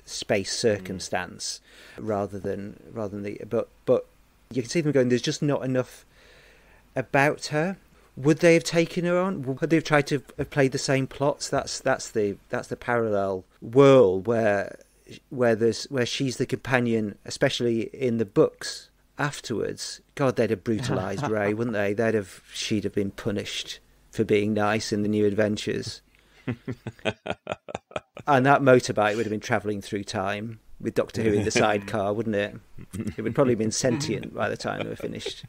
space circumstance, rather than but you can see them going, there's just not enough about her. Would they have taken her on? Would they have tried to have played the same plots? That's the parallel world where she's the companion, especially in the books afterwards. God, they'd have brutalised Ray, wouldn't they? She'd have been punished for being nice in the New Adventures. And that motorbike would have been travelling through time with Doctor Who in the sidecar, wouldn't it? It would probably have been sentient by the time they were finished.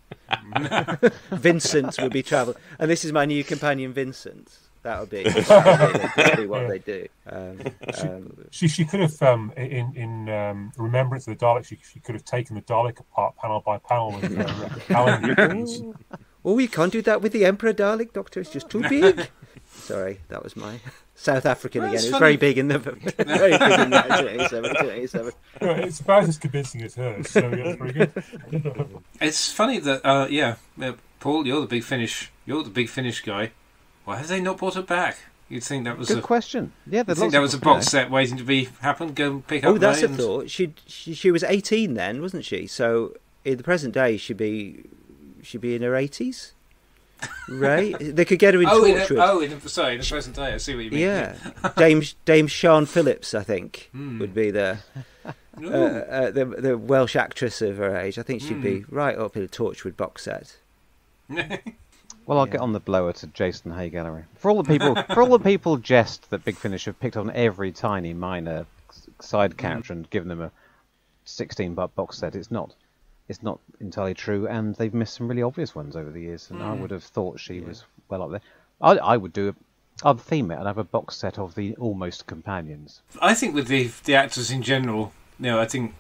Vincent would be travelling. And this is my new companion, Vincent. That would be what they do. She could have, in Remembrance of the Daleks, she could have taken the Dalek apart panel by panel with Alan Rickens. Oh, you can't do that with the Emperor Dalek, Doctor. It's just too big. Sorry, that was my South African again. It was very big in 1987. It's about as convincing as hers, so yeah, it's very good. It's funny that, Paul, you're the big finish guy. Why have they not brought it back? You'd think that was good question. Yeah, you'd think that was a box set waiting to happen. Go and pick up. Oh, that's a thought. She was 18 then, wasn't she? So in the present day, she'd be in her 80s. Right? They could get her in Torchwood. In the present day. I see what you mean. Yeah, Dame Sian Phillips, I think, would be the Welsh actress of her age. I think she'd be right up in a Torchwood box set. Well, I'll get on the blower to Jason Hay Gallery. For all the people jest that Big Finish have picked on every tiny minor side character and given them a 16-buck box set, it's not entirely true, and they've missed some really obvious ones over the years. And I would have thought she was well up there. I would I'd theme it and have a box set of the Almost Companions. I think with the actors in general, I think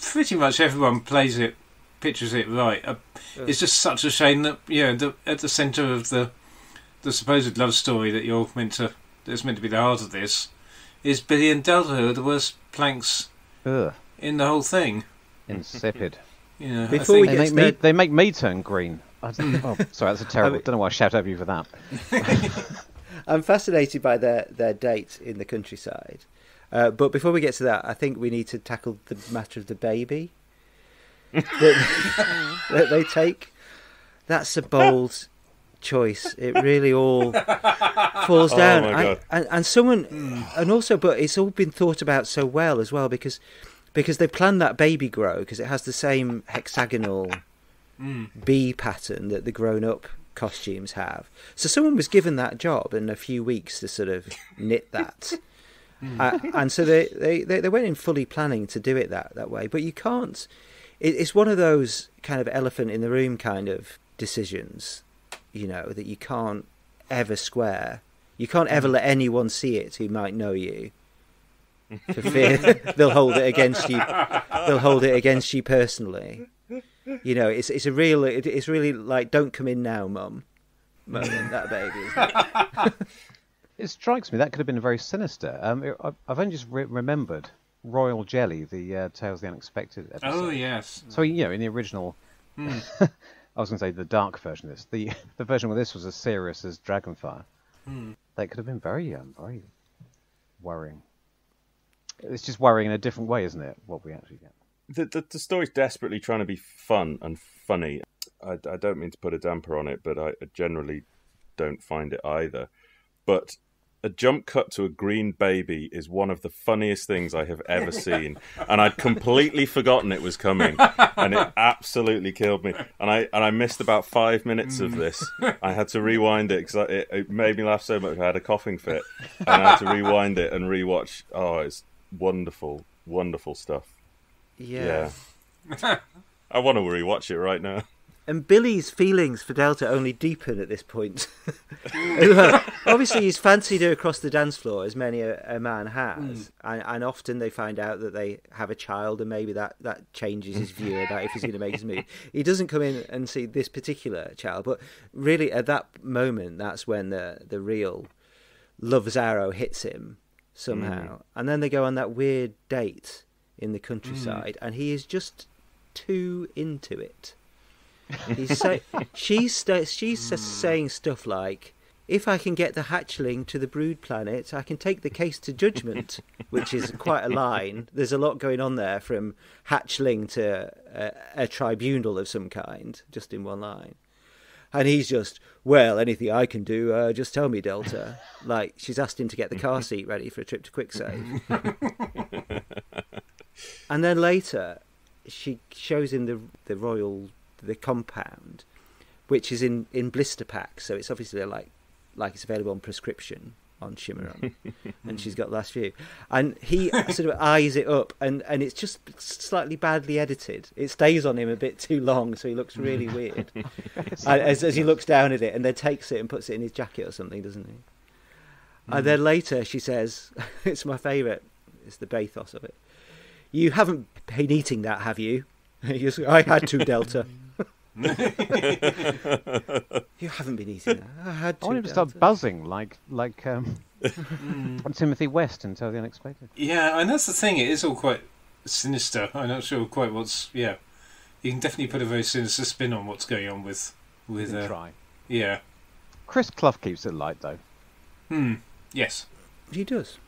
pretty much everyone pictures it right. It's just such a shame that at the centre of the supposed love story that's meant to be the heart of this is Billy and Delta, who are the worst planks in the whole thing. Insipid. Before they make me turn green. Sorry, that's a terrible. Don't know why I shout over you for that. I'm fascinated by their date in the countryside, but before we get to that, I think we need to tackle the matter of the baby that they take. That's a bold choice. It really all falls down. Oh my God. And someone, and also, but it's all been thought about so well as well, because they've planned that baby grow, because it has the same hexagonal bee pattern that the grown-up costumes have. So someone was given that job in a few weeks to sort of knit that. And so they went in fully planning to do it that way. But you can't. It's one of those kind of elephant in the room kind of decisions, that you can't ever square. You can't ever let anyone see it who might know you, for fear they'll hold it against you. They'll hold it against you personally. It's really like, don't come in now, Mum. Moment, that baby. Isn't it? It strikes me that could have been very sinister. I've only just remembered Royal Jelly, the Tales of the Unexpected episode. Oh, yes. So, in the original... I was going to say the dark version of this. The version where this was as serious as Dragonfire. That could have been very very worrying. It's just worrying in a different way, isn't it, what we actually get? The story's desperately trying to be fun and funny. I don't mean to put a damper on it, but I generally don't find it either. But a jump cut to a green baby is one of the funniest things I have ever seen, and I'd completely forgotten it was coming, and it absolutely killed me. And I missed about 5 minutes of this. I had to rewind it because it made me laugh so much. I had a coughing fit, and I had to rewind it and rewatch. Oh, it's wonderful, wonderful stuff. Yeah. I want to rewatch it right now. And Billy's feelings for Delta only deepen at this point. Obviously, he's fancied her across the dance floor, as many a man has. And often they find out that they have a child, and maybe that changes his view about if he's going to make his move. He doesn't come in and see this particular child, but really at that moment, that's when the real love's arrow hits him somehow. And then they go on that weird date in the countryside, and he is just too into it. She's saying stuff like, if I can get the hatchling to the brood planet, I can take the case to judgment, which is quite a line. There's a lot going on there, from hatchling to a tribunal of some kind, just in one line. And he's just, well, anything I can do, just tell me, Delta. Like, she's asked him to get the car seat ready for a trip to Quicksave. And then later, she shows him the compound, which is in blister packs, so it's obviously like it's available on prescription on Shimmeron, and she's got the last few, and he sort of eyes it up, and it's just slightly badly edited. It stays on him a bit too long, so he looks really weird as he looks down at it, and then takes it and puts it in his jacket or something, doesn't he? And then later she says, it's my favourite, it's the bathos of it, you haven't been eating that, have you? I had to, Delta. You haven't been eating that. I had to. I want him to start buzzing like Timothy West and Tell the Unexpected. Yeah, and that's the thing. It is all quite sinister. I'm not sure quite what's. Yeah, you can definitely put a very sinister spin on what's going on with. Try. Yeah. Chris Clough keeps it light though. Yes. He does.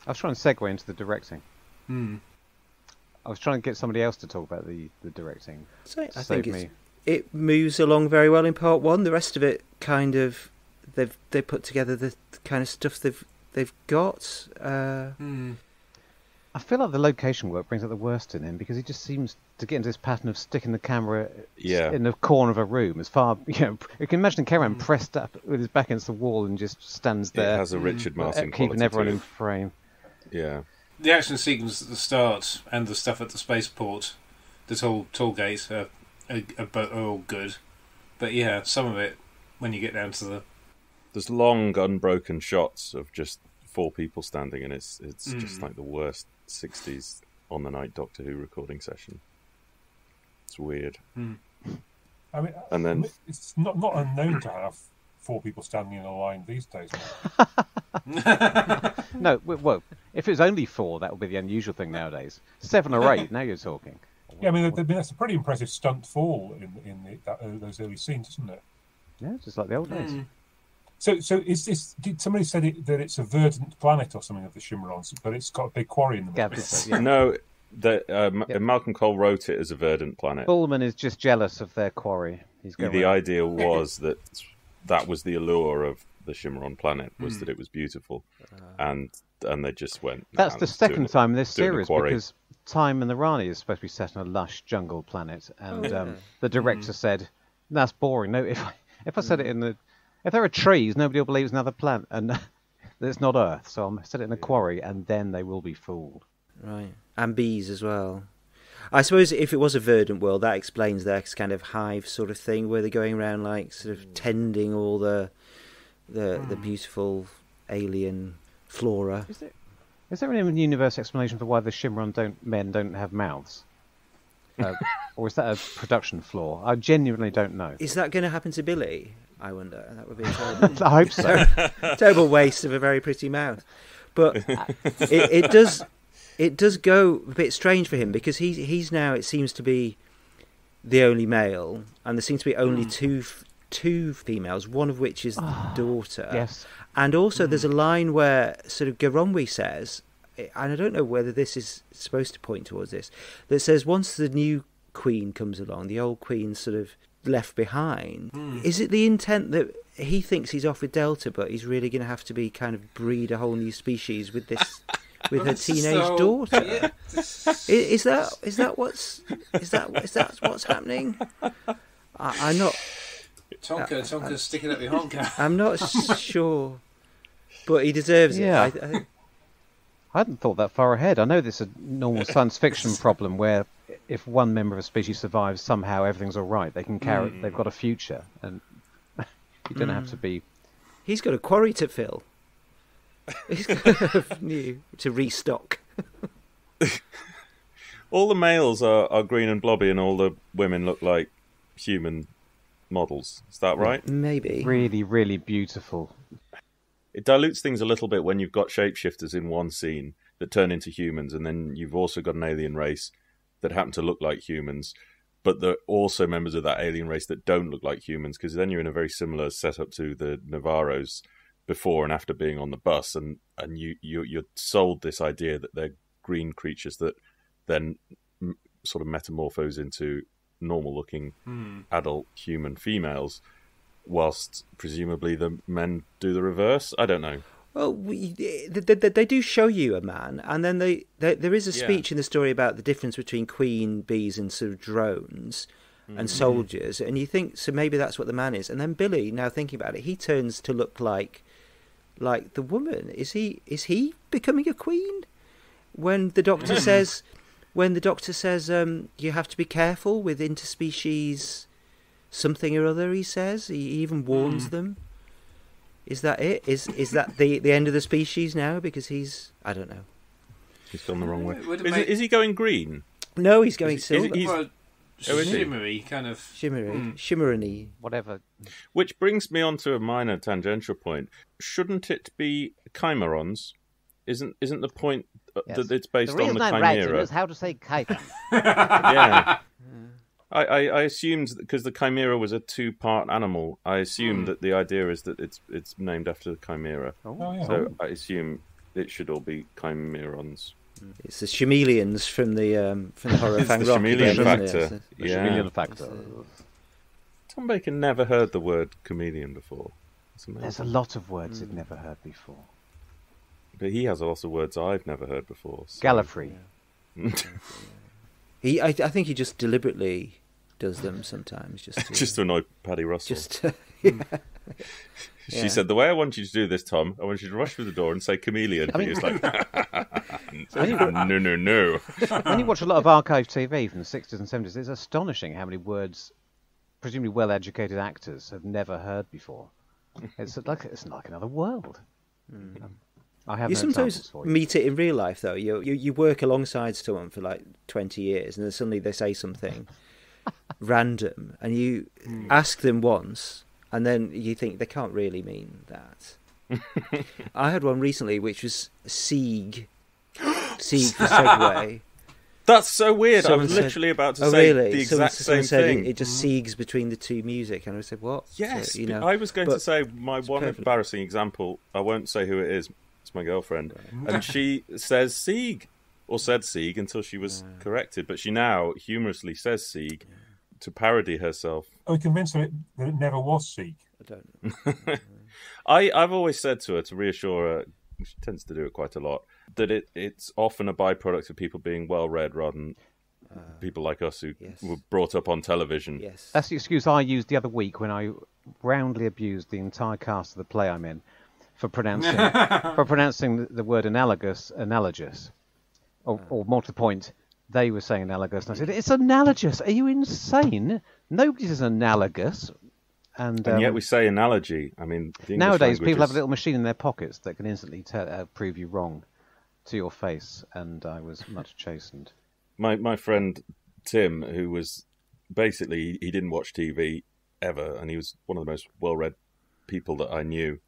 I was trying to segue into the directing. I was trying to get somebody else to talk about the directing. So I think it moves along very well in part one. The rest of it kind of they put together the kind of stuff they've got. I feel like the location work brings out the worst in him, because he just seems to get into this pattern of sticking the camera in the corner of a room as far. You can imagine a cameraman pressed up with his back against the wall and just stands there. It has a Richard Martin keeping everyone too. in frame. Yeah. The action sequence at the start and the stuff at the spaceport, the toll gates are all good. But yeah, some of it, when you get down to there's long unbroken shots of just 4 people standing, and it's just like the worst 60s on the night Doctor Who recording session. It's weird. I mean, and then it's not unknown to have 4 people standing in a line these days. No, well, if it was only 4, that would be the unusual thing nowadays. 7 or 8, now you're talking. Yeah, I mean, that's a pretty impressive stunt fall in those early scenes, isn't it? Yeah, just like the old days. So is this? Did somebody said that it's a verdant planet or something of the Shimmerons, but it's got a big quarry in the middle? No, Malcolm Cole wrote it as a verdant planet. Bullman is just jealous of their quarry. The idea was that was the allure of the Shimmeron planet, was that it was beautiful, and they just went. That's the second time in this series, because Time and the Rani is supposed to be set on a lush jungle planet, and the director said, "That's boring. No, if I set it if there are trees, nobody will believe it's another planet, and that it's not Earth. So I'll set it in a quarry, and then they will be fooled." Right, and bees as well. I suppose if it was a verdant world, that explains their kind of hive sort of thing, where they're going around like sort of tending all the beautiful alien flora. Is there an in-universe explanation for why the Shimmeron men don't have mouths? Or is that a production flaw? I genuinely don't know. Is that going to happen to Billy? I wonder. That would be a terrible, I hope so. terrible waste of a very pretty mouth. But it does go a bit strange for him, because he's now, it seems to be the only male, and there seems to be only two females, one of which is the daughter. Yes. And also there's a line where sort of Garonwi says, and I don't know whether this is supposed to point towards this, that says once the new queen comes along, the old queen's sort of left behind. Is it the intent that he thinks he's off with Delta, but he's really going to have to be kind of breed a whole new species with this, with her teenage daughter. Yeah. Is that what's happening? I'm not. Tonka's sticking up the honker. I'm not sure, but he deserves it. Yeah. I think. I hadn't thought that far ahead. I know this is a normal science fiction problem where if one member of a species survives, somehow everything's all right. They can carry. They've got a future, and you don't have to be. He's got a quarry to fill. He's got new to restock. All the males are green and blobby, and all the women look like human models. Is that right? Maybe. Really, really beautiful. It dilutes things a little bit when you've got shapeshifters in one scene that turn into humans, and then you've also got an alien race that happen to look like humans, but they're also members of that alien race that don't look like humans, because then you're in a very similar setup to the Navarros before and after being on the bus, and you're sold this idea that they're green creatures that then sort of metamorphose into normal-looking adult human females, whilst presumably the men do the reverse. I don't know. Well, they do show you a man, and then there is a speech in the story about the difference between queen bees and sort of drones and soldiers, and you think, so maybe that's what the man is. And then Billy, now thinking about it, he turns to look like the woman. Is he becoming a queen? When the doctor says, you have to be careful with interspecies something or other, he says. He even warns them. Is that it? Is that the end of the species now? Because I don't know. He's gone the wrong way. Is he going green? No, he's going silver. Shimmery, kind of. Shimmery. Whatever. Which brings me on to a minor tangential point. Shouldn't it be chimerons? Isn't the point that it's based on the chimera? The reason I'm writing is how to say chiton. Yeah. I assumed, because the chimera was a two-part animal, I assumed that the idea is that it's named after the chimera. So I assume it should all be chimerons. It's the chameleons from the horror It's Fang the Rock chameleon again, factor. isn't it? The chameleon factor. Tom Baker never heard the word chameleon before. There's a lot of words he'd never heard before. But he has a lot of words I've never heard before. So. Gallifrey. I think he just deliberately does them sometimes, just to annoy Paddy Russell. Yeah. She said, "The way I want you to do this, Tom, I want you to rush through the door and say chameleon." I mean, he was like, "No." When you watch a lot of archive TV from the 60s and 70s, it's astonishing how many words presumably well-educated actors have never heard before. It's like another world. I have You no sometimes examples for you. meet it in real life, though. You work alongside someone for like 20 years, and then suddenly they say something random, and you ask them once, and then you think they can't really mean that. I had one recently, which was Sieg. Sieg for Segway. That's so weird. I was Someone literally about to Oh, say really? the exact Someone same said thing. it just siegs between the two music, and I said, "What?" Yes, So, I was going to say my one perfect. embarrassing example. I won't say who it is. It's my girlfriend, and she says Sieg, or said Sieg until she was corrected. But she now humorously says Sieg to parody herself. I was convinced that it never was Seek. I don't know. I've always said to her, to reassure her, she tends to do it quite a lot, that it's often a byproduct of people being well read rather than people like us who were brought up on television. Yes. That's the excuse I used the other week when I roundly abused the entire cast of the play I'm in for pronouncing the word analogous, or more to the point, they were saying analogous, and I said, "It's analogous. Are you insane? Nobody says analogous." And yet we say analogy. I mean, the English nowadays language people have is- a little machine in their pockets that can instantly prove you wrong to your face, and I was much chastened. My friend Tim, who was basically, he didn't watch TV ever, and he was one of the most well-read people that I knew.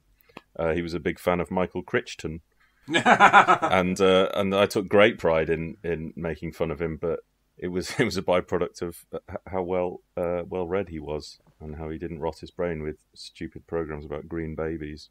He was a big fan of Michael Crichton, and I took great pride in making fun of him. But it was a byproduct of how well read he was, and how he didn't rot his brain with stupid programs about green babies.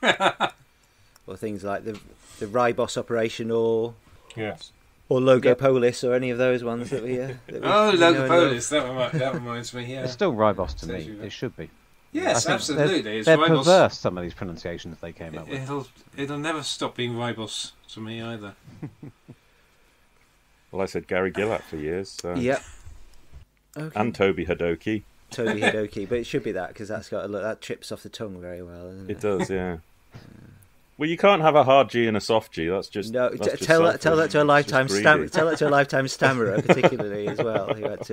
Or things like the Ribos Operation, or Yes. or Logopolis, or any of those ones that we. Logopolis. That reminds me. Yeah. It's still Ribos to me. It should be. Yes, absolutely. It's They're Ribos. perverse, some of these pronunciations they came up with. It'll never stop being Ribos to me either. Well, I said Gary Gillatt for years. So. Yep. Okay. And Toby Hadoke. Toby Hidoki, but it should be that because that trips off the tongue very well, isn't it? It does, yeah. Well, you can't have a hard G and a soft G. That's just no. That's Tell that to a lifetime greedy. Tell that to a lifetime stammerer, particularly as well. Who had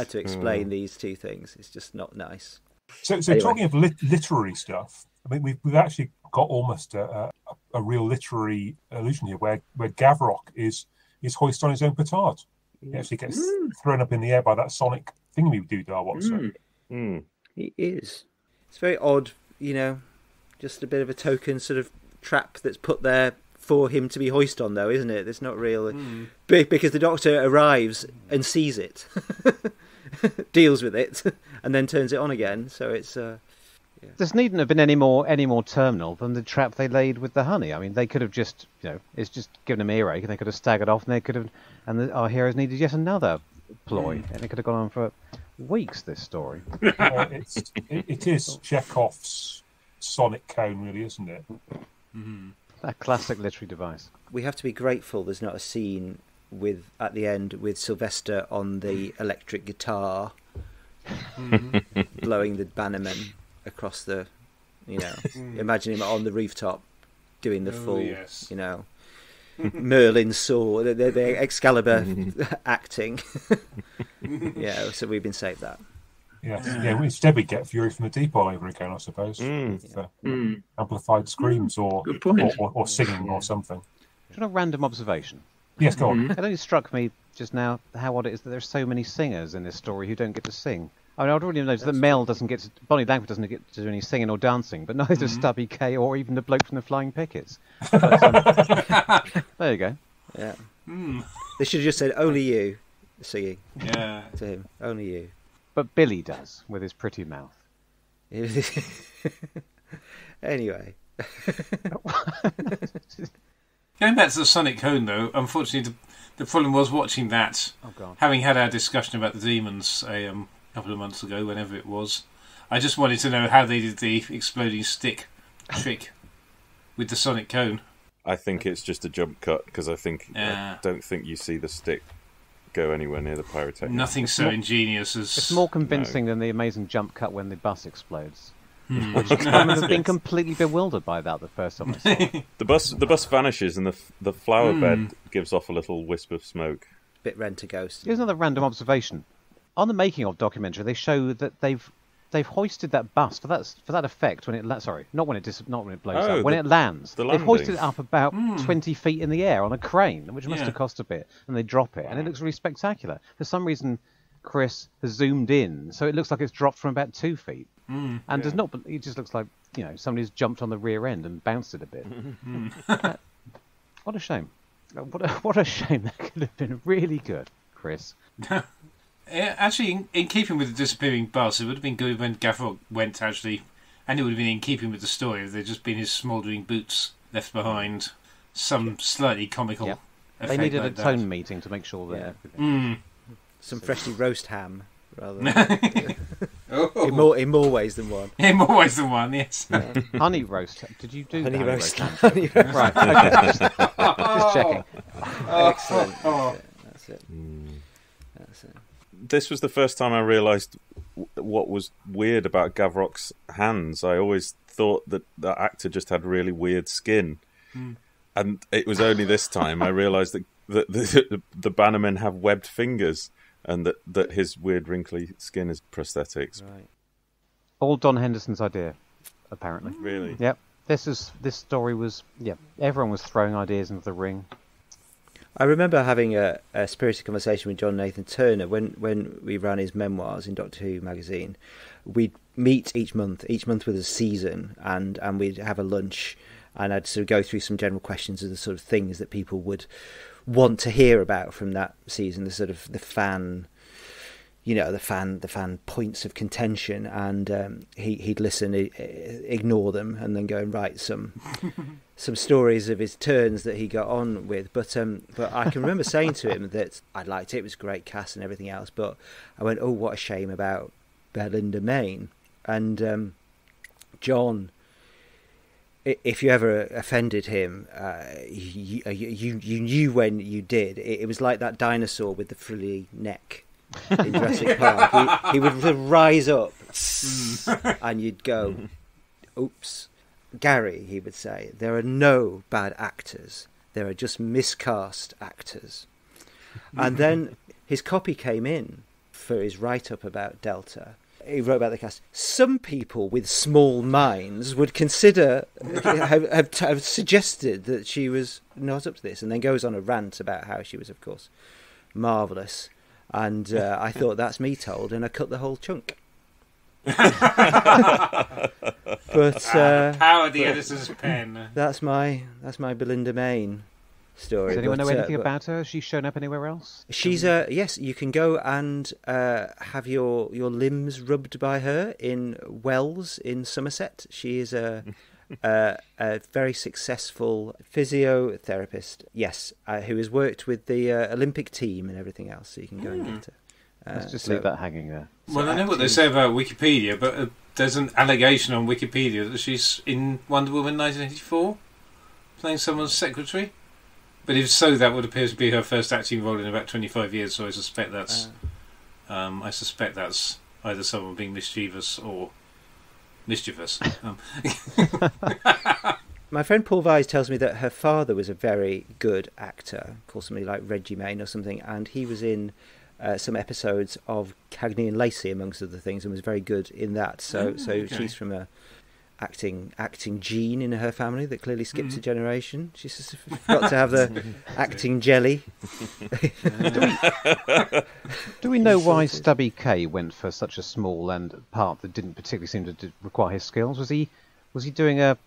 to explain these two things. It's just not nice. So Anyway. Talking of literary stuff, I mean, we've actually got almost a real literary allusion here, where Gavrock is hoisted on his own petard. He actually gets thrown up in the air by that sonic thingy-doo-dah, what's it? He is. It's very odd, just a bit of a token sort of trap that's put there for him to be hoisted on, though, isn't it? It's not real. Because the Doctor arrives and sees it, deals with it, and then turns it on again. So it's... This needn't have been any more terminal than the trap they laid with the honey. I mean, they could have just, it's just given them earache, and they could have staggered off, and they could have, our heroes needed yet another ploy, and it could have gone on for weeks. This story. It is Chekhov's sonic cone, really, isn't it? A classic literary device. We have to be grateful there's not a scene at the end with Sylvester on the electric guitar blowing the Bannermen across the, imagine him on the rooftop doing the full, Merlin sword, the Excalibur acting. So we've been saved that. Instead we get Fury from the Deep all over again, I suppose. Amplified screams or singing or something. Do you want a random observation? Yes, go on. It only struck me just now how odd it is that there's so many singers in this story who don't get to sing. I mean, I'd already noticed that Mel Bonnie Langford doesn't get to do any singing or dancing, but neither does Stubby K or even the bloke from the Flying Pickets. But, there you go. Yeah. They should have just said, only you, singing. Yeah. To him. Only you. But Billy does, with his pretty mouth. Anyway. Going back to the sonic cone, though, unfortunately, the problem was watching that. Oh, God. Having had our discussion about the demons a couple of months ago, whenever it was, I just wanted to know how they did the exploding stick trick with the sonic cone. I think it's just a jump cut because I don't think you see the stick go anywhere near the pyrotechnics. Nothing so ingenious as... It's more convincing than the amazing jump cut when the bus explodes. Which I remember being completely bewildered by that the first time I saw it. The bus vanishes and the flower bed gives off a little wisp of smoke. Bit Rent-A-Ghost. Here's another random observation. On the making of documentary, they show that they've hoisted that bus for that effect when it not when it blows up, when it lands. They've hoisted it up about 20 feet in the air on a crane, which must have cost a bit, and they drop it, and it looks really spectacular. For some reason, Chris has zoomed in, so it looks like it's dropped from about 2 feet. And does not. It just looks like somebody's jumped on the rear end and bounced it a bit. What a shame! What a shame! That could have been really good, Chris. Actually, in keeping with the disappearing bus, it would have been good when Gavrock went actually, and it would have been in keeping with the story if there'd just been his smouldering boots left behind. Some slightly comical. Yep. Effect They needed like a that. tone meeting to make sure that. Everything... Some freshly roast ham, rather. Oh. In more ways than one. In more ways than one, yes. Honey roast. Did you do Honey the roast. ham? Honey roast. Right. Okay. Just checking. Excellent. That's it. That's it. This was the first time I realised what was weird about Gavrock's hands. I always thought that the actor just had really weird skin. And it was only this time I realised that the Bannermen have webbed fingers and that his weird wrinkly skin is prosthetics. Right. All Don Henderson's idea, apparently. Really? Yep. This story was everyone was throwing ideas into the ring. I remember having a spirited conversation with John Nathan Turner when we ran his memoirs in Doctor Who magazine. We'd meet each month with a season, and we'd have a lunch, and I'd sort of go through some general questions of the sort of things that people would want to hear about from that season, the sort of the fan points of contention, and he'd listen, ignore them, and then go and write some stories of his turns that he got on with. But I can remember saying to him that I liked it; it was a great cast and everything else. But I went, "Oh, what a shame about Belinda Main." And John, if you ever offended him, you knew when you did. It was like that dinosaur with the frilly neck in Jurassic Park. He would rise up, and you'd go, "Oops." Gary, he would say, there are no bad actors. There are just miscast actors. And then his copy came in for his write-up about Delta. He wrote about the cast. Some people with small minds would consider, have suggested that she was not up to this, and then goes on a rant about how she was, of course, marvellous. And I thought, that's me told, and I cut the whole chunk. But power of the editor's pen. That's my Belinda Main story. Does anyone know anything about her? Has she shown up anywhere else? She's yes. You can go and have your limbs rubbed by her in Wells in Somerset. She is a very successful physiotherapist. Yes, who has worked with the Olympic team and everything else. So you can go and get her. Let's just leave that hanging there. Well, I know what they say about Wikipedia, but there's an allegation on Wikipedia that she's in Wonder Woman 1984, playing someone's secretary. But if so, that would appear to be her first acting role in about 25 years. So I suspect that's either someone being mischievous or mischievous. My friend Paul Vyse tells me that her father was a very good actor, called somebody like Reggie Main or something, and he was in some episodes of Cagney and Lacey, amongst other things, and was very good in that. So she's from a acting gene in her family that clearly skips a generation. She's just got to have the acting jelly. Do we know why Stubby K went for such a small and part that didn't particularly seem to require his skills? Was he doing a...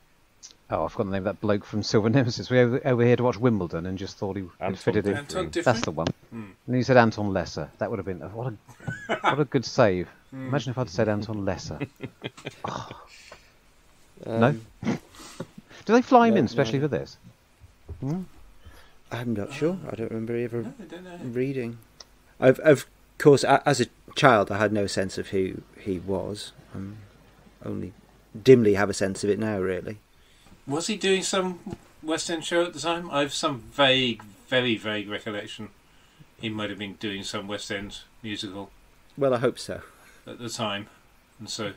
Oh, I've forgotten the name of that bloke from Silver Nemesis. We were over here to watch Wimbledon and just thought he fitted in. That's the one. And he said Anton Lesser. That would have been... What a good save. Imagine if I'd said Anton Lesser. Oh. No? Do they fly him in especially for this? I'm not sure. I don't remember ever reading. Of course, as a child, I had no sense of who he was. Only dimly have a sense of it now, really. Was he doing some West End show at the time? I have some vague, very vague recollection. He might have been doing some West End musical. Well, I hope so. At the time, and so.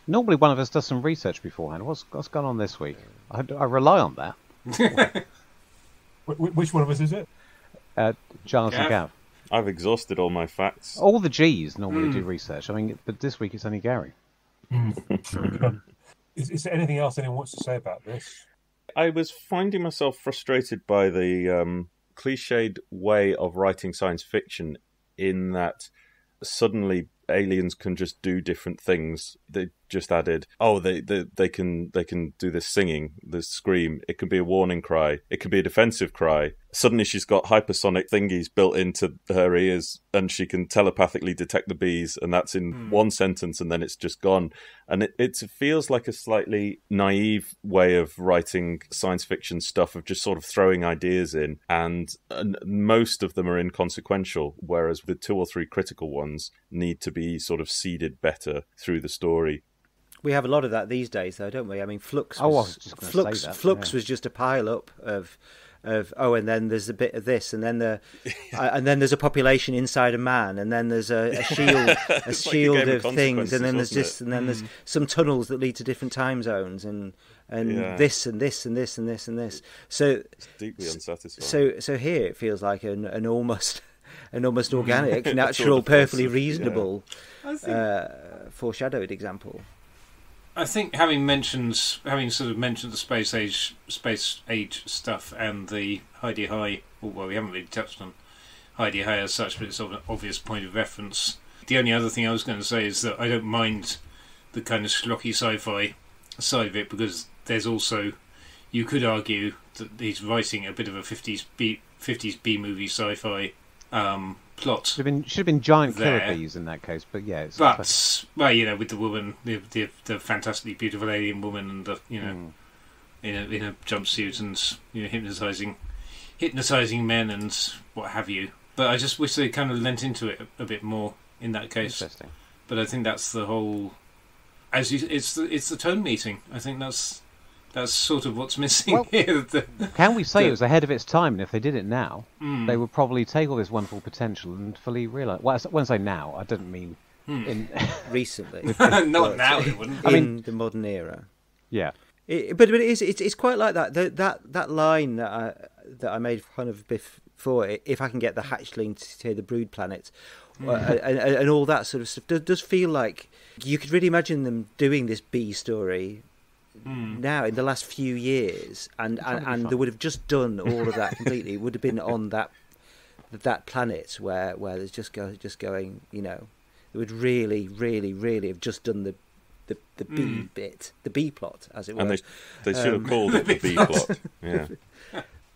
Normally, one of us does some research beforehand. What's gone on this week? I rely on that. Which one of us is it? Giles and Gav. I've exhausted all my facts. All the G's normally do research. I mean, but this week it's only Gary. Is there anything else anyone wants to say about this? I was finding myself frustrated by the cliched way of writing science fiction, in that suddenly aliens can just do different things. They just added, they can do this singing, this scream. It can be a warning cry. It can be a defensive cry. Suddenly she's got hypersonic thingies built into her ears, and she can telepathically detect the bees, and that's in one sentence, and then it's just gone. And it feels like a slightly naive way of writing science fiction stuff, of just sort of throwing ideas in, and most of them are inconsequential, whereas the 2 or 3 critical ones need to be sort of seeded better through the story. We have a lot of that these days, though, don't we? I mean, Flux was was just a pile up of and then there's a bit of this, and then and then there's a population inside a man, and then there's a shield of things, and then there's this, and then there's some tunnels that lead to different time zones, and this and this and this and this and this. So it's deeply unsatisfying. So here it feels like an almost organic, natural, perfectly reasonable, foreshadowed example. I think having sort of mentioned the space age stuff and the Heidi High, well, we haven't really touched on Heidi High as such, but it's sort of an obvious point of reference. The only other thing I was going to say is that I don't mind the kind of schlocky sci-fi side of it, because there's also, you could argue that he's writing a bit of a 50s B-movie sci-fi plot. Should have been giant killer bees in that case, but yeah. With the woman, the fantastically beautiful alien woman, and the in a jumpsuit, and hypnotising men and what have you. But I just wish they kind of lent into it a bit more in that case. Interesting. But I think that's the whole it's the tone meeting. I think that's sort of what's missing here. Can we say it was ahead of its time? And if they did it now, they would probably take all this wonderful potential and fully realise. Well, when I say now, I don't mean in recently. Not now, it wouldn't. In the modern era. Yeah. But it's quite like that. That line that I made fun of before. If I can get the hatchling to the brood planet, and all that sort of stuff, does feel like you could really imagine them doing this bee story now in the last few years, and they would have just done all of that completely. It would have been on that planet where there's just going. It would really, really, really have just done the B bit, the B plot, as it were. And they should have called it the B plot. Yeah.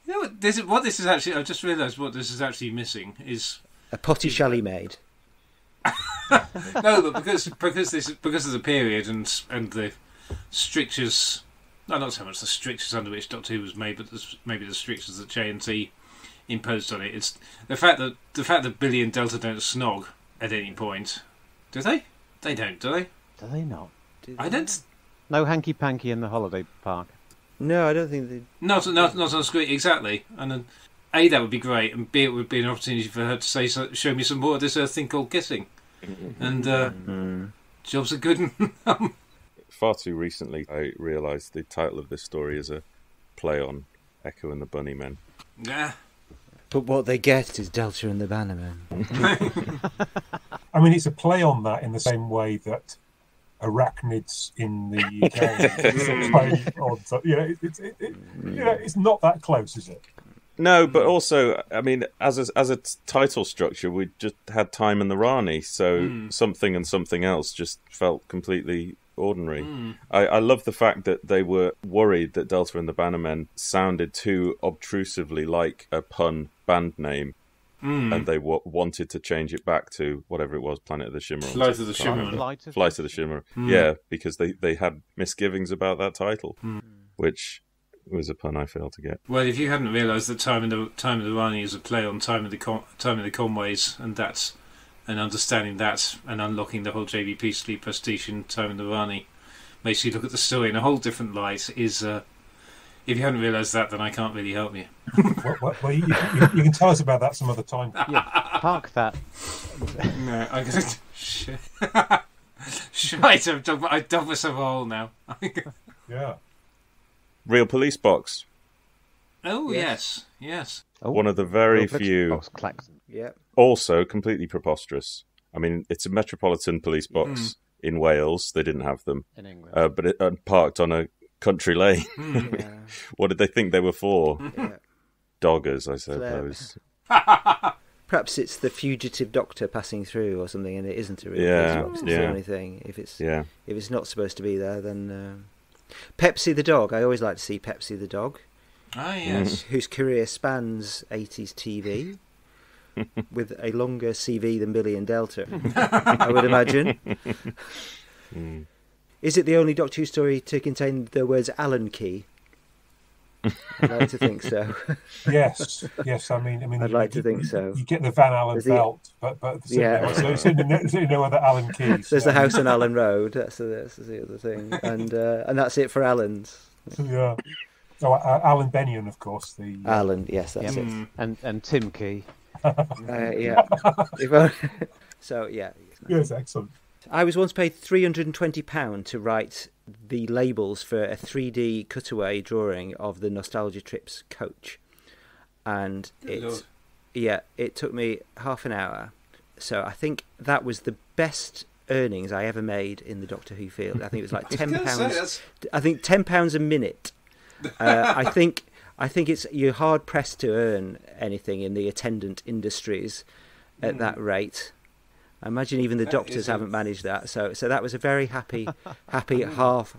What this is actually, I've just realised what this is actually missing is a potty chalet maid. No, but because of the period and the strictures, not so much the strictures under which Doctor Who was made, but maybe the strictures that JNT imposed on it. It's the fact that Billy and Delta don't snog at any point. Do they? They don't, do they? Do they not? I don't. No hanky panky in the holiday park. No, I don't think they. Not on screen, exactly. And then A, that would be great, and B, it would be an opportunity for her to say, show me some more of this thing called kissing. And jobs are good. Far too recently, I realised the title of this story is a play on Echo and the Bunnymen. Yeah. But what they get is Delta and the Bannermen. I mean, it's a play on that in the same way that arachnids in the UK is a play on. So, it's not that close, is it? No, but also, I mean, as a title structure, we just had Time and the Rani, so something and something else just felt completely ordinary. I love the fact that they were worried that Delta and the Bannermen sounded too obtrusively like a pun band name, and they wanted to change it back to whatever it was, Planet of the Shimmer. Flight of the Shimmer. Flight of the Shimmer. Yeah, because they had misgivings about that title, which was a pun I failed to get. Well, if you hadn't realised that Time of the Rani is a play on Time of the Conways, and understanding that and unlocking the whole JVP sleep pastiche in Time of the Rani makes you look at the story in a whole different light. If you hadn't realised that, then I can't really help you. Well, you can tell us about that some other time. Yeah, park that. No, I'm going to... Shite, I've dug myself a hole now. Yeah. Real Police Box. Oh, yes. Oh, One of the very few. Yeah. Also completely preposterous. I mean, it's a Metropolitan Police Box in Wales. They didn't have them. In England. But it parked on a country lane. Yeah. What did they think they were for? Yeah. Doggers, I suppose. Perhaps it's the fugitive doctor passing through or something, and it isn't a real police box. It's the only thing. If it's not supposed to be there, then Pepsi the dog. I always like to see Pepsi the dog. Ah, yes. Whose career spans 80s TV. With a longer CV than Billy and Delta, I would imagine. Is it the only Doctor Who story to contain the words Allen key? I'd like to think so. Yes. I mean, I'd like to think so. You get the Van Allen belt, but certainly no other Allen keys. There's the house on Allen Road. That's the other thing, and that's it for Allen's. Yeah. Oh, Alan Bennion, of course. Allen, yes, that's it. And Tim Key. Yeah. So yeah. Yes, excellent. I was once paid £320 to write the labels for a 3D cutaway drawing of the Nostalgia Trips coach, and it took me half an hour. So I think that was the best earnings I ever made in the Doctor Who field. I think it was like £10. I think £10 a minute. I think you're hard pressed to earn anything in the attendant industries at that rate. I imagine even the doctors haven't managed that. So that was a very happy half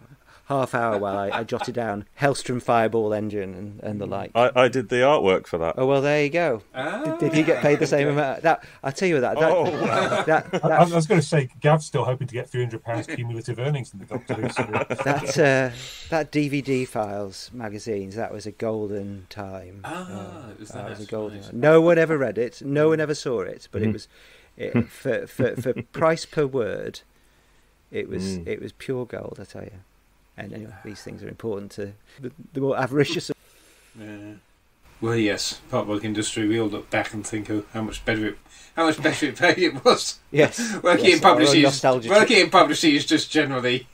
hour while I jotted down Hellstrom Fireball engine and the like. I did the artwork for that. Oh well, there you go. Did you get paid the same amount? I'll tell you that. I was going to say, Gav's still hoping to get £300 cumulative earnings in the Doctor Who series. That DVD Files magazines, that was a golden time. That was a golden time. No one ever read it. No one ever saw it. But it was for price per word. It was pure gold, I tell you. And anyway, these things are important to the more avaricious. Well, yes, part of the work industry, we all look back and think of how much better it paid it was. Yes, Working in publishing is just generally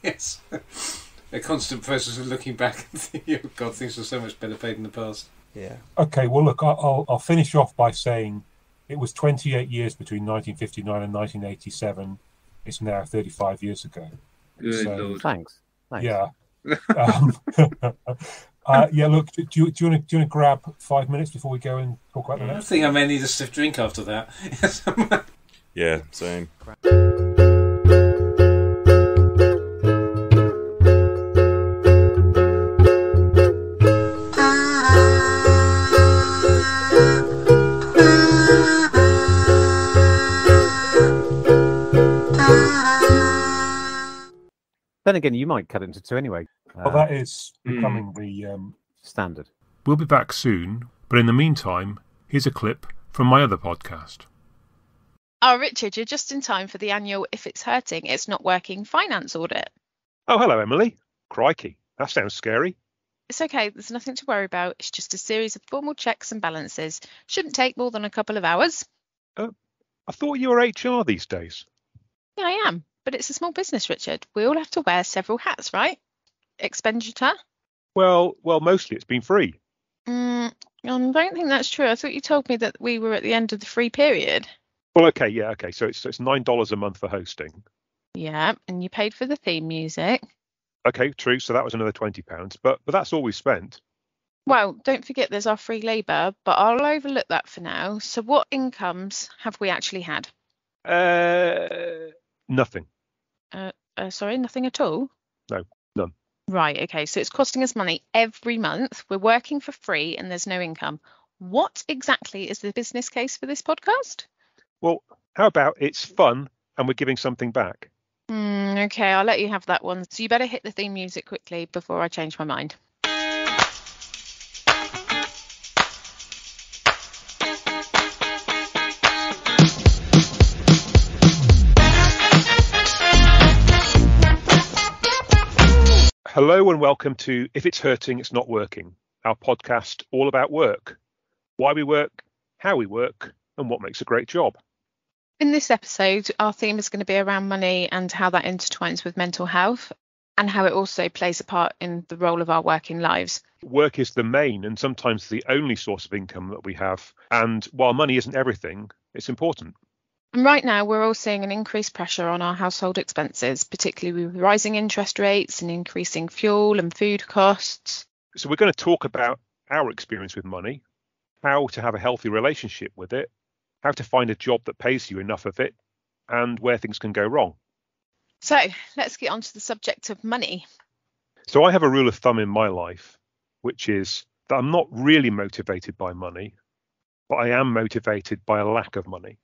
a constant process of looking back and thinking, oh God, things were so much better paid in the past. Yeah. Okay, well, look, I'll finish off by saying it was 28 years between 1959 and 1987. It's now 35 years ago. Good Lord. Thanks. Yeah. Yeah, look, do you want to grab 5 minutes before we go and talk about the I next? think I may need a stiff drink after that. Yeah, same. Then again, you might cut it into two anyway. Well, that is becoming the Standard. We'll be back soon, but in the meantime, here's a clip from my other podcast. Oh, Richard, you're just in time for the annual If It's Hurting, It's Not Working finance audit. Oh, hello, Emily. Crikey, that sounds scary. It's okay, there's nothing to worry about. It's just a series of formal checks and balances. Shouldn't take more than a couple of hours. I thought you were HR these days. Yeah, I am. But it's a small business, Richard. We all have to wear several hats, right? Expenditure? Well, mostly it's been free. I don't think that's true. I thought you told me that we were at the end of the free period. Well, okay. So it's $9 a month for hosting. Yeah, and you paid for the theme music. Okay, true. So that was another £20, but that's all we spent. Well, don't forget there's our free labour, but I'll overlook that for now. So what incomes have we actually had? Nothing. Sorry, nothing at all? No, none. Right, okay, so it's costing us money every month. We're working for free and there's no income. What exactly is the business case for this podcast? Well, how about it's fun and we're giving something back? Okay, I'll let you have that one. So you better hit the theme music quickly before I change my mind. Hello and welcome to If It's Hurting, It's Not Working, our podcast all about work, why we work, how we work, and what makes a great job. In this episode, our theme is going to be around money and how that intertwines with mental health and how it also plays a part in the role of our working lives. Work is the main and sometimes the only source of income that we have. And while money isn't everything, it's important. And right now, we're all seeing an increased pressure on our household expenses, particularly with rising interest rates and increasing fuel and food costs. So we're going to talk about our experience with money, how to have a healthy relationship with it, how to find a job that pays you enough of it, and where things can go wrong. So let's get on to the subject of money. So I have a rule of thumb in my life, which is that I'm not really motivated by money, but I am motivated by a lack of money.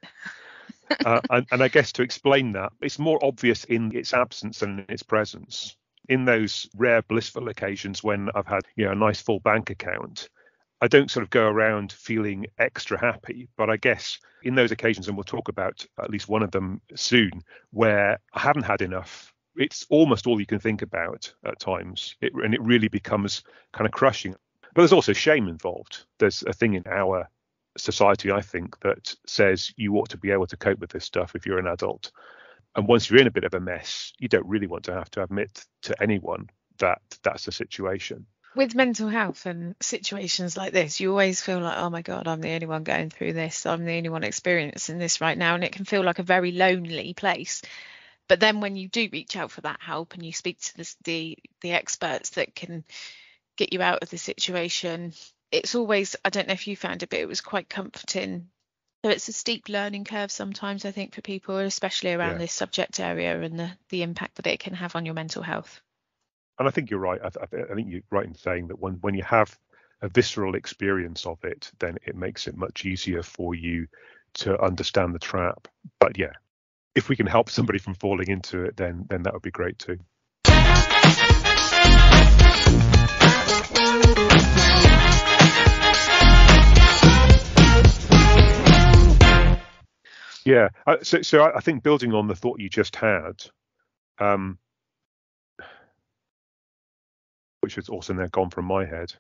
And I guess to explain that, it's more obvious in its absence than in its presence. In those rare blissful occasions when I've had, a nice full bank account, I don't sort of go around feeling extra happy. But I guess in those occasions, and we'll talk about at least one of them soon, where I haven't had enough, it's almost all you can think about at times. And it really becomes kind of crushing. But there's also shame involved. There's a thing in our society, I think, that says you ought to be able to cope with this stuff if you're an adult. And once you're in a bit of a mess, you don't really want to have to admit to anyone that that's the situation. With mental health and situations like this, you always feel like, oh my God, I'm the only one going through this. I'm the only one experiencing this right now. And it can feel like a very lonely place. But then when you do reach out for that help and you speak to the experts that can get you out of the situation, it's always, I don't know if you found it, but it was quite comforting. So it's a steep learning curve sometimes, I think, for people, especially around this subject area and the impact that it can have on your mental health. And I think you're right. I think you're right in saying that when you have a visceral experience of it, then it makes it much easier for you to understand the trap. But yeah, if we can help somebody from falling into it, then that would be great too. Yeah. So I think building on the thought you just had, which has also now gone from my head.